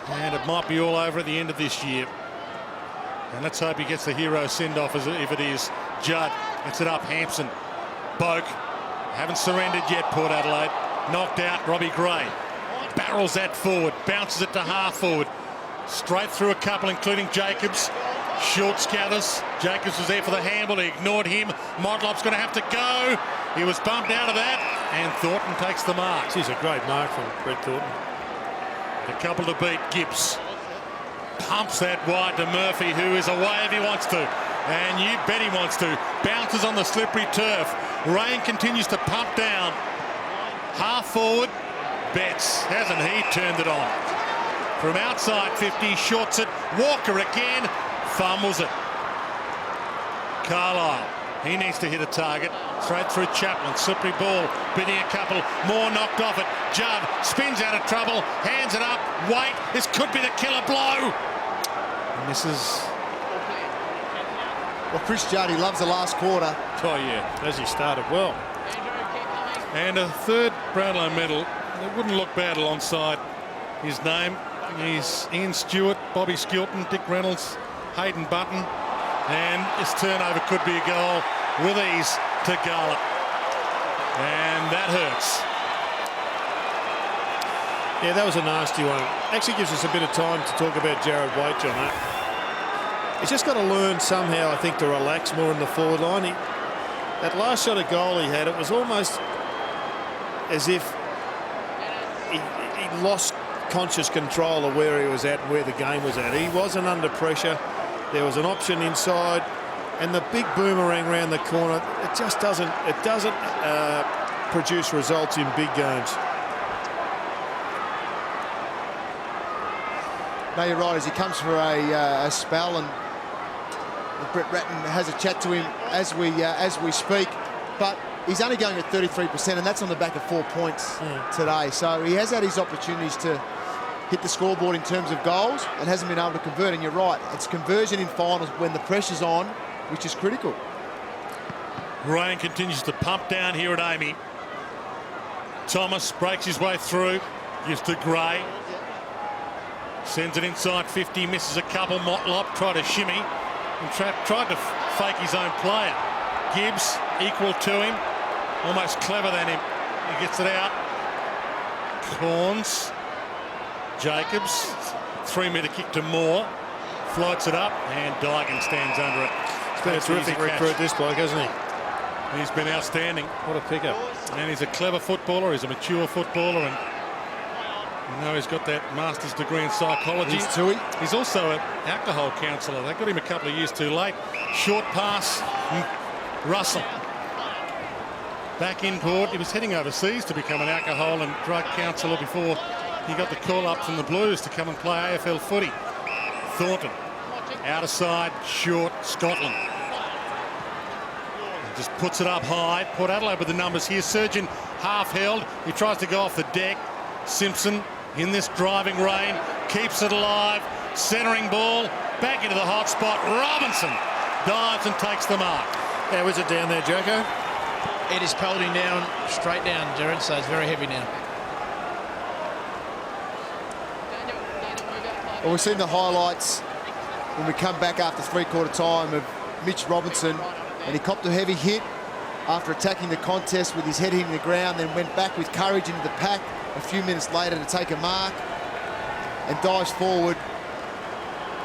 And it might be all over at the end of this year. And let's hope he gets the hero send-off if it is. Judd gets it up. Hampson. Boak. Haven't surrendered yet, Port Adelaide. Knocked out Robbie Gray. Barrels that forward. Bounces it to half forward. Straight through a couple, including Jacobs. Short scatters. Jacobs was there for the handball. He ignored him. Motlop's going to have to go. He was bumped out of that. And Thornton takes the mark. This is a great mark from Brett Thornton. A couple to beat. Gibbs pumps that wide to Murphy, who is away if he wants to. And you bet he wants to. Bounces on the slippery turf. Rain continues to pump down. Half forward. Betts, hasn't he turned it on? From outside 50, shorts it. Walker again. Fumbles it. Carlisle. He needs to hit a target. Straight through Chaplin. Slippery ball. Bidding a couple. More knocked off it. Judd spins out of trouble. Hands it up. Waite. This could be the killer blow. And this is... Well, Chris Judd, he loves the last quarter. Oh, yeah. As he started well. And a third Brownlow medal It wouldn't look bad alongside his name. He's Ian Stewart, Bobby Skilton, Dick Reynolds, Hayden Button. And this turnover could be a goal with ease to Carlton. And that hurts. Yeah, that was a nasty one. Actually gives us a bit of time to talk about Jared Waite, John. He's just got to learn somehow, I think, to relax more in the forward line. That last shot of goal he had, it was almost as if he lost conscious control of where he was at and where the game was at. He wasn't under pressure. There was an option inside, and the big boomerang around the corner. It just doesn't produce results in big games. No, you're right. As he comes for a spell, and Brett Ratton has a chat to him as we speak, but he's only going at 33%, and that's on the back of 4 points today. So he has had his opportunities to hit the scoreboard in terms of goals and hasn't been able to convert. And you're right, it's conversion in finals when the pressure's on, which is critical. Rain continues to pump down here at AAMI. Thomas breaks his way through, gives to Gray. Sends it inside 50, misses a couple. Motlop tried to shimmy and tried to fake his own player. Gibbs equal to him, almost clever than him. He gets it out. Corns. Jacobs, 3-metre kick to Moore. Floats it up, and Dygan stands under it. He's been a terrific recruit, this bloke, hasn't he? He's been outstanding. What a pickup. And he's a clever footballer. He's a mature footballer, and you know he's got that master's degree in psychology. He's also an alcohol counsellor. They got him a couple of years too late. Short pass, Russell. Back in port. He was heading overseas to become an alcohol and drug counsellor before he got the call up from the Blues to come and play AFL footy. Thornton, outer side, short, Scotland. Just puts it up high. Port Adelaide with the numbers here. Surgeon half held. He tries to go off the deck. Simpson in this driving rain keeps it alive. Centering ball back into the hot spot. Robinson dives and takes the mark. How is it down there, Jacko? It is pelting down, straight down, Darren, so it's very heavy now. Well, we've seen the highlights when we come back after three-quarter time of Mitch Robinson, and he copped a heavy hit after attacking the contest with his head hitting the ground, then went back with courage into the pack a few minutes later to take a mark and dives forward,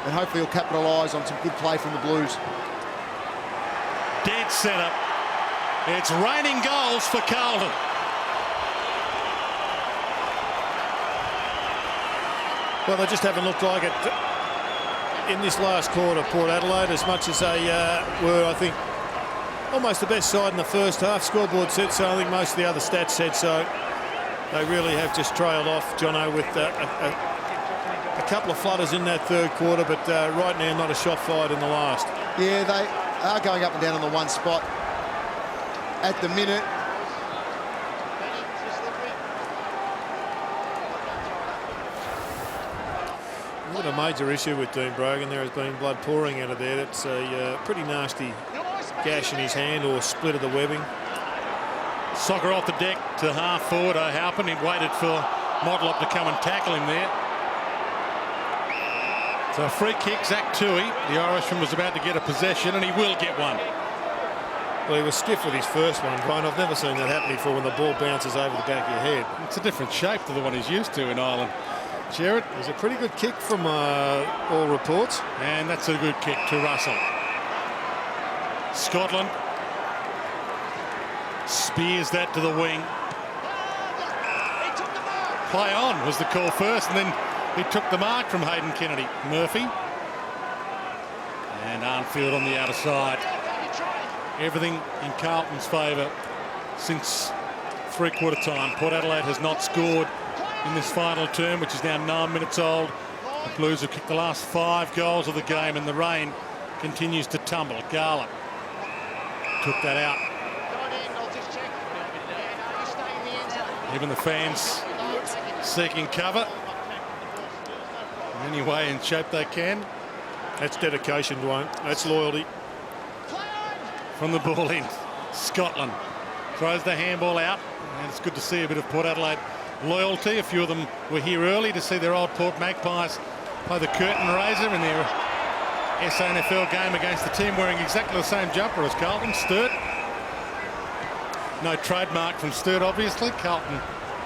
and hopefully he'll capitalise on some good play from the Blues. Dead centre. It's raining goals for Carlton. Well, they just haven't looked like it in this last quarter, Port Adelaide, as much as they were, I think, almost the best side in the first half. Scoreboard said so. I think most of the other stats said so. They really have just trailed off, Jono, with a couple of flutters in that third quarter, but right now not a shot fired in the last. Yeah, they are going up and down on the one spot at the minute. What a major issue with Dean Brogan. There has been blood pouring out of there. It's a pretty nasty gash in his hand or split of the webbing. Soccer off the deck to half forward. O'Halpin. He waited for Motlop to come and tackle him there. So a free kick, Zach Toohey. The Irishman was about to get a possession, and he will get one. Well, he was stiff with his first one, Brian. I've never seen that happen before when the ball bounces over the back of your head. It's a different shape to the one he's used to in Ireland. Jared. It was a pretty good kick from all reports. And that's a good kick to Russell. Scotland spears that to the wing. Play on was the call first, and then he took the mark from Hayden Kennedy. Murphy. And Arnfield on the outer side. Everything in Carlton's favour since three-quarter time. Port Adelaide has not scored in this final term, which is now 9 minutes old. The Blues have kicked the last 5 goals of the game, and the rain continues to tumble. Garland took that out. Even the fans seeking cover in any way and shape they can. That's dedication, Dwayne. That's loyalty. From the ball in, Scotland throws the handball out, and it's good to see a bit of Port Adelaide loyalty. A few of them were here early to see their old Port Magpies play the curtain raiser in their SANFL game against the team wearing exactly the same jumper as Carlton. Sturt. No trademark from Sturt, obviously. Carlton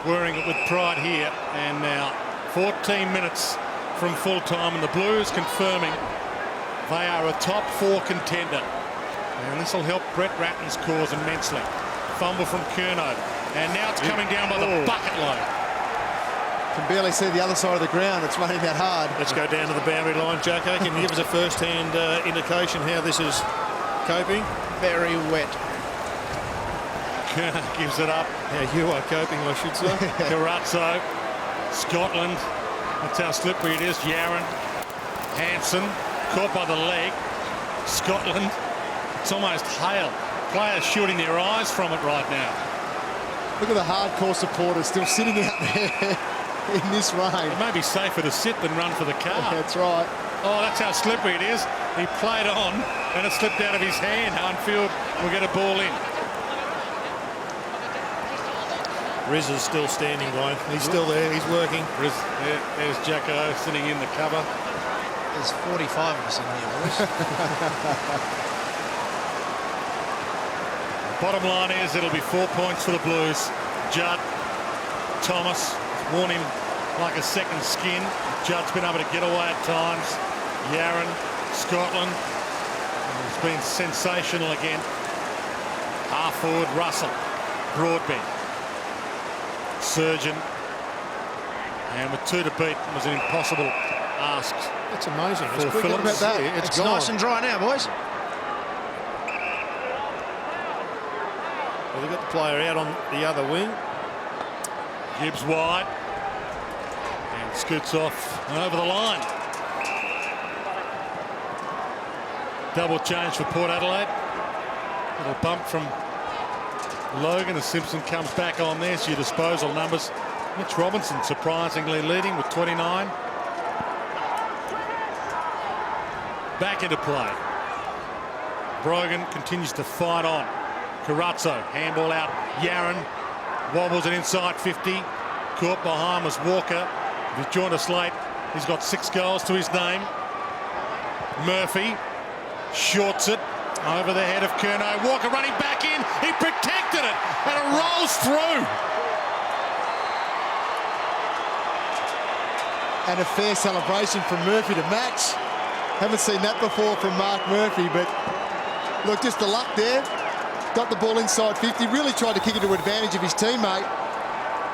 wearing it with pride here. And now 14 minutes from full time, and the Blues confirming they are a top 4 contender. And this will help Brett Ratton's cause immensely. Fumble from Curnow. And now it's coming down by the bucket load. Can barely see the other side of the ground. It's raining that hard. Let's go down to the boundary line. Jacko, can you give us a first-hand indication how this is coping? Very wet. Curnow gives it up. How you are coping, I should say. Carazzo, Scotland. That's how slippery it is. Yaron, Hansen, caught by the leg. Scotland. It's almost hail. Players shooting their eyes from it right now. Look at the hardcore supporters still sitting out there in this rain. It may be safer to sit than run for the car. That's right. Oh, that's how slippery it is. He played on and it slipped out of his hand. Hardfield will get a ball in. Riz is still standing, Wayne. He's still there. He's working. Riz, there's Jacko sitting in the cover. There's 45 of us in here, boys. Bottom line is it'll be 4 points for the Blues. Judd, Thomas, worn him like a second skin. Judd's been able to get away at times. Yaron, Scotland, has been sensational again. Half forward, Russell, Broadbent, Surgeon, and with 2 to beat, it was an impossible ask. That's amazing. For It's quick Phillips. about that. It's gone. nice and dry now, boys. Well, they've got the player out on the other wing. Gibbs wide and scoots off and over the line. Double change for Port Adelaide. Little bump from Logan as Simpson comes back on. There's your disposal numbers. Mitch Robinson surprisingly leading with 29. Back into play. Brogan continues to fight on. Carazzo, handball out. Yaron wobbles it inside 50. Caught behind was Walker. He's joined us late. He's got 6 goals to his name. Murphy shorts it over the head of Curnow. Walker running back in. He protected it and it rolls through. And a fair celebration from Murphy to match. Haven't seen that before from Mark Murphy, but look, just the luck there. Got the ball inside 50, really tried to kick it to advantage of his teammate,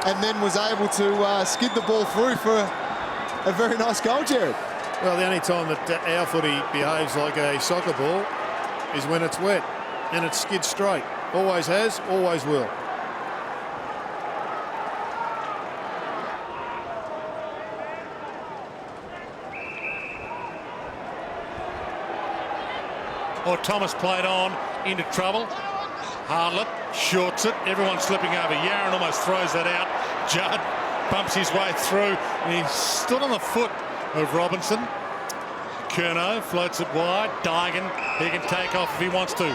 and then was able to skid the ball through for a very nice goal, Jared. Well, the only time that our footy behaves like a soccer ball is when it's wet and it skids straight. Always has, always will. Or Thomas played on into trouble. Hardlett shorts it. Everyone slipping over. Yaron almost throws that out. Judd bumps his way through. And he stood on the foot of Robinson. Curnow floats it wide. Dygan, he can take off if he wants to.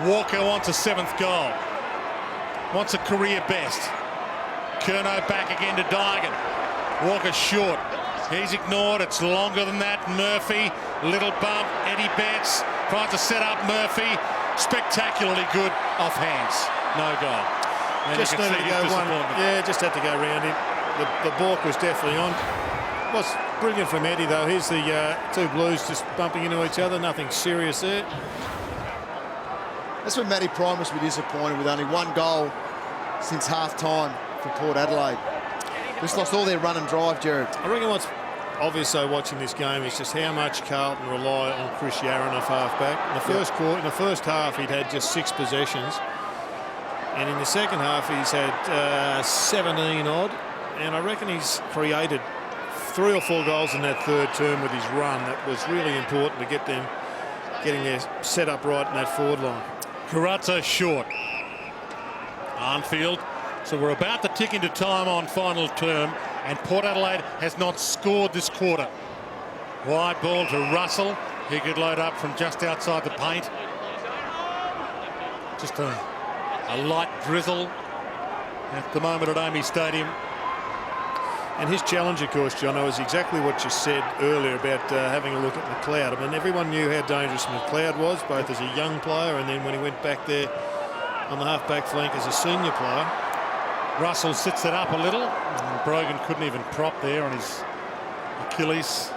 Walker wants a 7th goal. Wants a career best. Curnow back again to Dygan. Walker short. He's ignored. It's longer than that. Murphy, little bump. Eddie Betts tries to set up Murphy. Spectacularly good off hands. No goal. And Just needed to go one. Yeah, just had to go round him. The balk was definitely on. Was brilliant from Eddie though. Here's the 2 Blues just bumping into each other. Nothing serious there. That's when Matty Prime must be disappointed with only 1 goal since half-time for Port Adelaide. Just lost all their run and drive, Jared. I reckon what's obvious though watching this game is just how much Carlton rely on Chris Yaron off half-back. In the first half he'd had just 6 possessions, and in the second half he's had 17 odd, and I reckon he's created 3 or 4 goals in that third term with his run. That was really important to get them getting their set up right in that forward line. Carazzo short. Arnfield. So we're about to tick into time on final term, and Port Adelaide has not scored this quarter. Wide ball to Russell. He could load up from just outside the paint. Just a light drizzle at the moment at AAMI Stadium. And his challenge, of course, Jono, is exactly what you said earlier about having a look at McLeod. I mean, everyone knew how dangerous McLeod was, both as a young player and then when he went back there on the half-back flank as a senior player. Russell sits it up a little. And Brogan couldn't even prop there on his Achilles.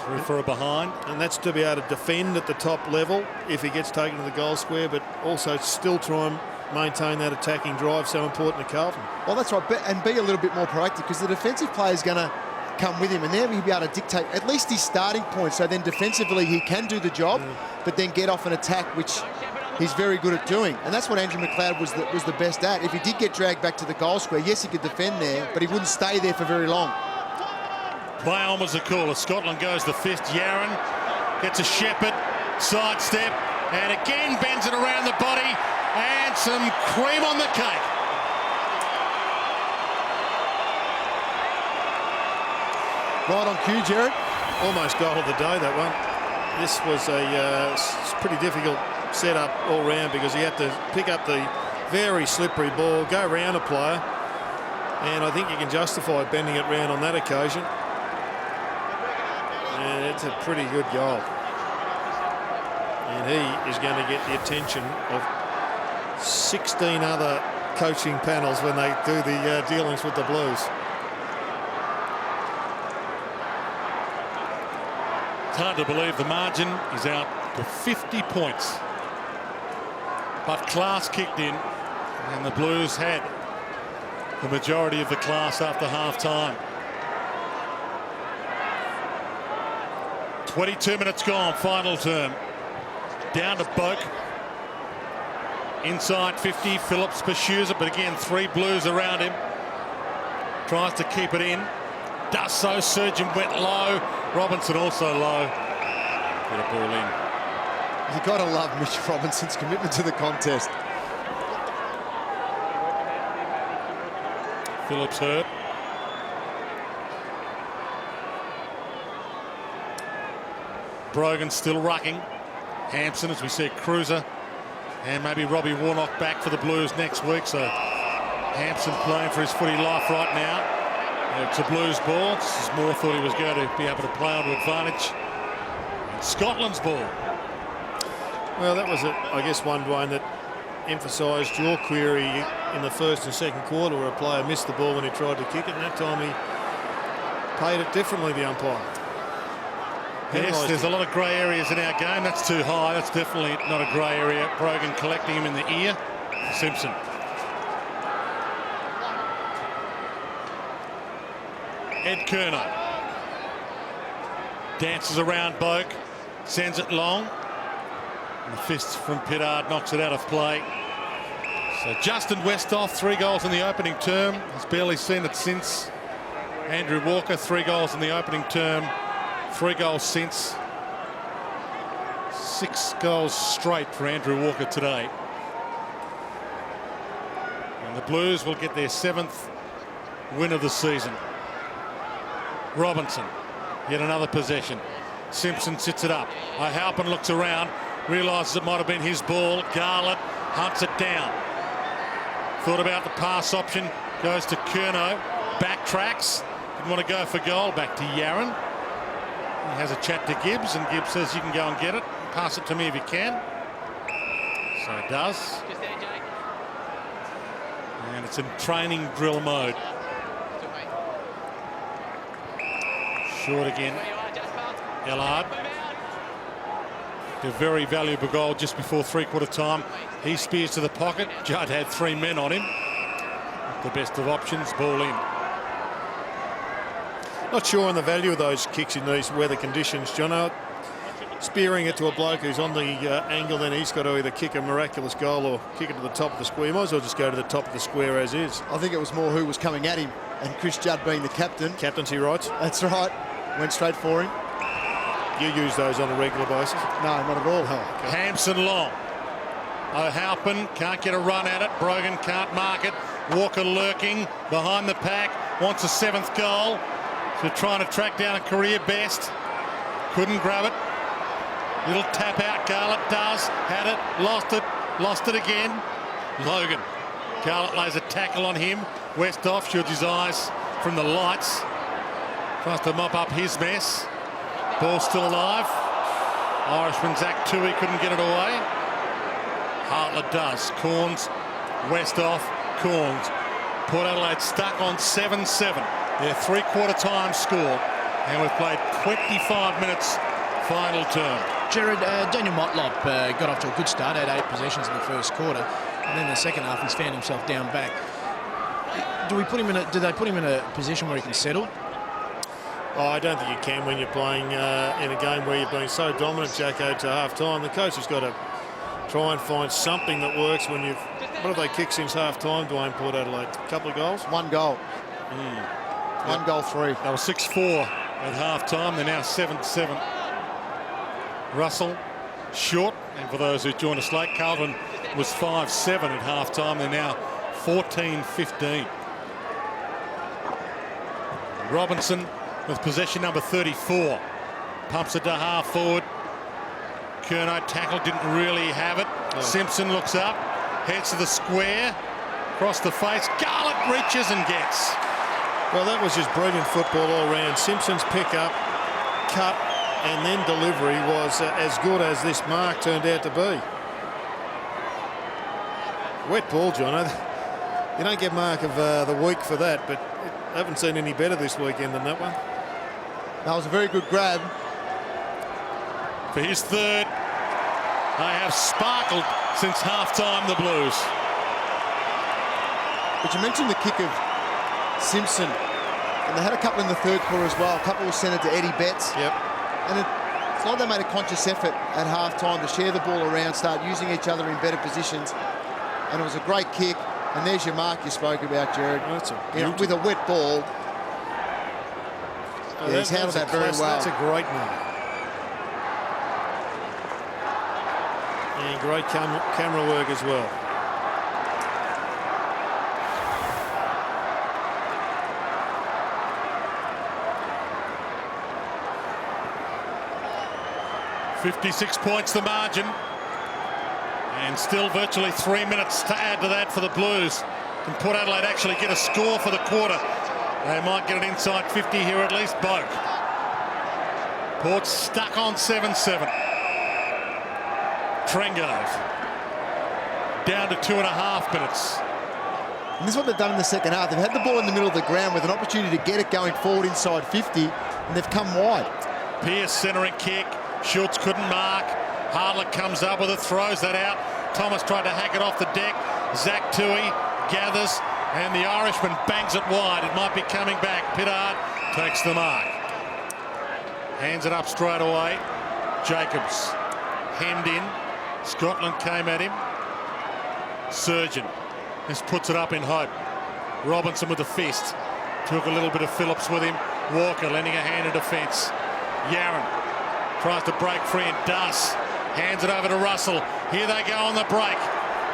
Through for a behind. And that's to be able to defend at the top level if he gets taken to the goal square, but also still try and maintain that attacking drive so important to Carlton. Well, that's right, and be a little bit more proactive, because the defensive player is going to come with him, and there he'll be able to dictate at least his starting point, so then defensively he can do the job, but then get off an attack, which he's very good at doing. And that's what Andrew McLeod was the best at. If he did get dragged back to the goal square, yes, he could defend there, but he wouldn't stay there for very long. Play on was the caller. Scotland goes the fist. Yaron gets a Shepherd, sidestep, and again bends it around the body, and some cream on the cake. Right on cue, Jared. Almost goal of the day, that one. This was a pretty difficult setup all round because he had to pick up the very slippery ball, go around a player, and I think you can justify bending it round on that occasion. And it's a pretty good goal. And he is going to get the attention of 16 other coaching panels when they do the dealings with the Blues. It's hard to believe the margin is out to 50 points. But class kicked in, and the Blues had the majority of the class after half-time. 22 minutes gone, final term. Down to Boak. Inside 50, Phillips pursues it, but again, 3 Blues around him. Tries to keep it in. Does so. Surgeon went low. Robinson also low. Get a ball in. You've got to love Mitch Robinson's commitment to the contest. Phillips hurt. Brogan still rucking. Hampson, as we said, Cruiser, and maybe Robbie Warnock back for the Blues next week. So Hampson playing for his footy life right now. It's a Blues ball. This is Moore thought he was going to be able to play on to advantage. And Scotland's ball. Well, that was, I guess, one that emphasised your query in the first and second quarter, where a player missed the ball when he tried to kick it, and that time he paid it differently, the umpire. Yes, there's a lot of grey areas in our game. That's too high. That's definitely not a grey area. Brogan collecting him in the ear. Simpson. Ed Kerner dances around Boak, sends it long. And the fist from Pittard knocks it out of play. So Justin Westhoff, 3 goals in the opening term. Has barely seen it since. Andrew Walker, 3 goals in the opening term. 3 goals since. 6 goals straight for Andrew Walker today. And the Blues will get their 7th win of the season. Robinson, yet another possession. Simpson sits it up. O'Halpin looks around, realises it might have been his ball. Garlett hunts it down. Thought about the pass option, goes to Curnow, backtracks, didn't want to go for goal, back to Yaron. He has a chat to Gibbs, and Gibbs says you can go and get it. Pass it to me if you can. So it does. And it's in training drill mode. Short again. Ellard. A very valuable goal just before 3/4 time. He spears to the pocket. Judd had 3 men on him. The best of options. Ball in. Not sure on the value of those kicks in these weather conditions, Jono. Spearing it to a bloke who's on the angle, then he's got to either kick a miraculous goal or kick it to the top of the square. You might as well just go to the top of the square as is. I think it was more who was coming at him, and Chris Judd being the captain. Captaincy rights. That's right. Went straight for him. You use those on a regular basis? No, not at all. Oh, okay. Hampson long. O'Halpin can't get a run at it. Brogan can't mark it. Walker lurking behind the pack. Wants a 7th goal. So trying to track down a career best. Couldn't grab it. Little tap out. Garlett does. Had it. Lost it. Lost it again. Logan. Garlett lays a tackle on him. Westhoff shields his eyes from the lights. Tries to mop up his mess. Ball still alive. Irishman Zach Tui couldn't get it away. Hartlett does. Corns, Westhoff, Corns. Port Adelaide stuck on 7-7. Their three-quarter time score. And we've played 25 minutes final term. Jared, Daniel Motlop got off to a good start, had 8 possessions in the first quarter, and then the second half he's found himself down back. Do they put him in a position where he can settle? Oh, I don't think you can when you're playing in a game where you're being so dominant, Jacko, to half-time. The coach has got to try and find something that works when you've... What have they kicked since half-time, Dwayne, Port Adelaide? A couple of goals? One goal. One goal, 3. They were 6-4 at half-time. They're now 7-7. Russell short, and for those who joined us late, Carlton was 5-7 at half-time. They're now 14-15. Robinson with possession number 34. Pumps it to half forward. Curnow tackle, didn't really have it. Simpson looks up, heads to the square, across the face. Garlick reaches and gets. Well, that was just brilliant football all round. Simpson's pick-up, cut, and then delivery was as good as this mark turned out to be. Wet ball, John. You don't get mark of the week for that, but I haven't seen any better this weekend than that one. That was a very good grab. For his third, they have sparkled since half-time, the Blues. But you mentioned the kick of Simpson, and they had a couple in the third quarter as well. A couple were centred to Eddie Betts. Yep. And it's like they made a conscious effort at half-time to share the ball around, start using each other in better positions. And it was a great kick. And there's your mark you spoke about, Jared. Oh, that's with a wet ball. Oh, He's handled that very well. That's a great mark. And great camera work as well. .56 points the margin, and still virtually 3 minutes to add to that for the Blues. Can Port Adelaide actually get a score for the quarter? They might get it inside 50 here at least. Boak. Port's stuck on 7-7. Trengove down to 2.5 minutes. And this is what they've done in the second half. They've had the ball in the middle of the ground with an opportunity to get it going forward inside 50, and they've come wide. Pearce centering kick. Schultz couldn't mark. Hartlett comes up with it, throws that out. Thomas tried to hack it off the deck. Zach Tui gathers, and the Irishman bangs it wide. It might be coming back. Pittard takes the mark. Hands it up straight away. Jacobs hemmed in. Scotland came at him. Surgeon just puts it up in hope. Robinson with the fist. Took a little bit of Phillips with him. Walker lending a hand in defence. Yaron tries to break free and does. Hands it over to Russell. Here they go on the break.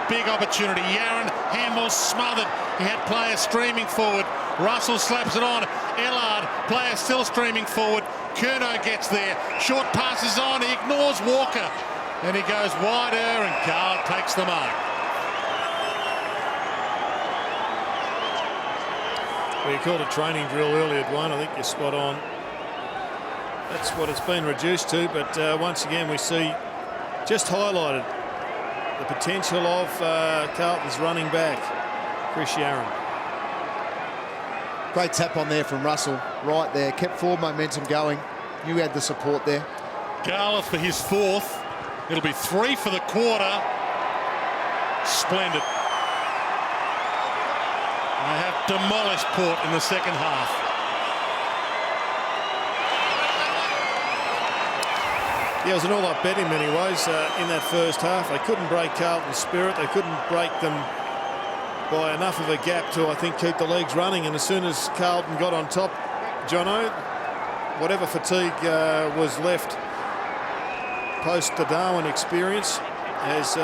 Big opportunity. Yaron, handball smothered. He had players streaming forward. Russell slaps it on. Ellard, player still streaming forward. Curnow gets there. Short passes on. He ignores Walker. And he goes wider, and Carl takes the mark. Well, you called a training drill earlier, Dwayne. I think you're spot on. That's what it's been reduced to, but once again we see just highlighted the potential of Carlton's running back, Chris Yaron. Great tap on there from Russell, right there. Kept forward momentum going. You had the support there. Garleth for his fourth. It'll be 3 for the quarter. Splendid. They have demolished Port in the second half. Yeah, it was an all-up bet in many ways in that first half. They couldn't break Carlton's spirit. They couldn't break them by enough of a gap to, I think, keep the legs running. And as soon as Carlton got on top, Jono, whatever fatigue was left post the Darwin experience has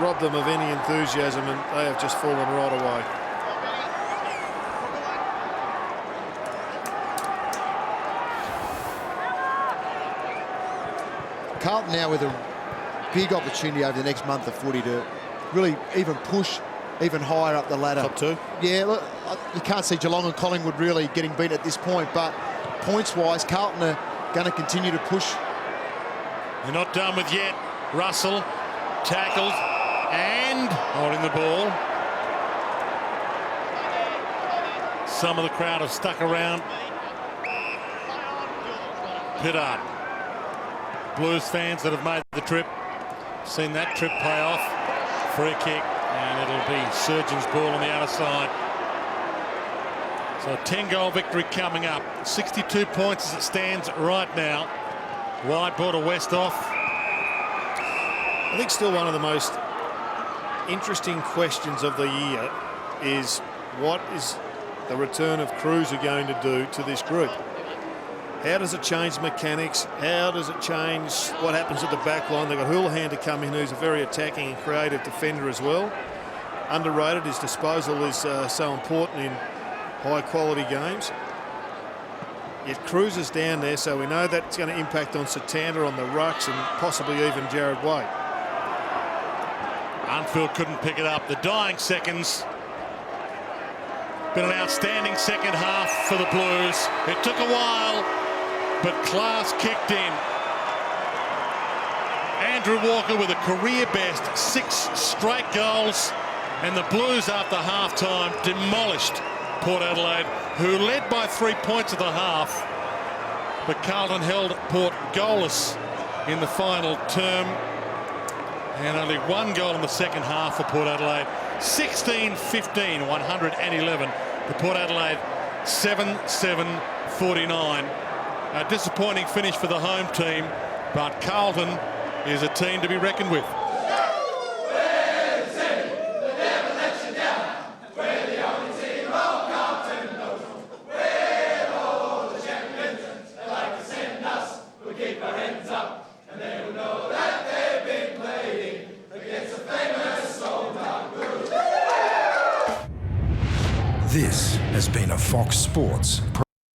robbed them of any enthusiasm, and they have just fallen right away. Carlton now with a big opportunity over the next month of footy to really even push even higher up the ladder. Top 2? Yeah, look, you can't see Geelong and Collingwood really getting beat at this point, but points-wise, Carlton are going to continue to push. They're not done with yet. Russell tackled and holding the ball. Some of the crowd have stuck around. Pittard. Blues fans that have made the trip, seen that trip pay off. Free kick, and it'll be Surgeon's ball on the outer side. So a 10-goal victory coming up. 62 points as it stands right now. Wide ball to Westhoff. I think still one of the most interesting questions of the year is what is the return of Cruiser going to do to this group? How does it change mechanics? How does it change what happens at the back line? They've got Houlihan to come in, who's a very attacking and creative defender as well. Underrated. His disposal is so important in high-quality games. Yet Cruiser's down there, so we know that's going to impact on Satanda, on the rucks, and possibly even Jared Waite. Arnfield couldn't pick it up. The dying seconds. Been an outstanding second half for the Blues. It took a while, but class kicked in. Andrew Walker with a career best 6 straight goals, and the Blues after half-time demolished Port Adelaide, who led by 3 points at the half, but Carlton held Port goalless in the final term, and only 1 goal in the second half for Port Adelaide. 16-15, 111 to Port Adelaide, 7-7-49. A disappointing finish for the home team, but Carlton is a team to be reckoned with. This has been a Fox Sports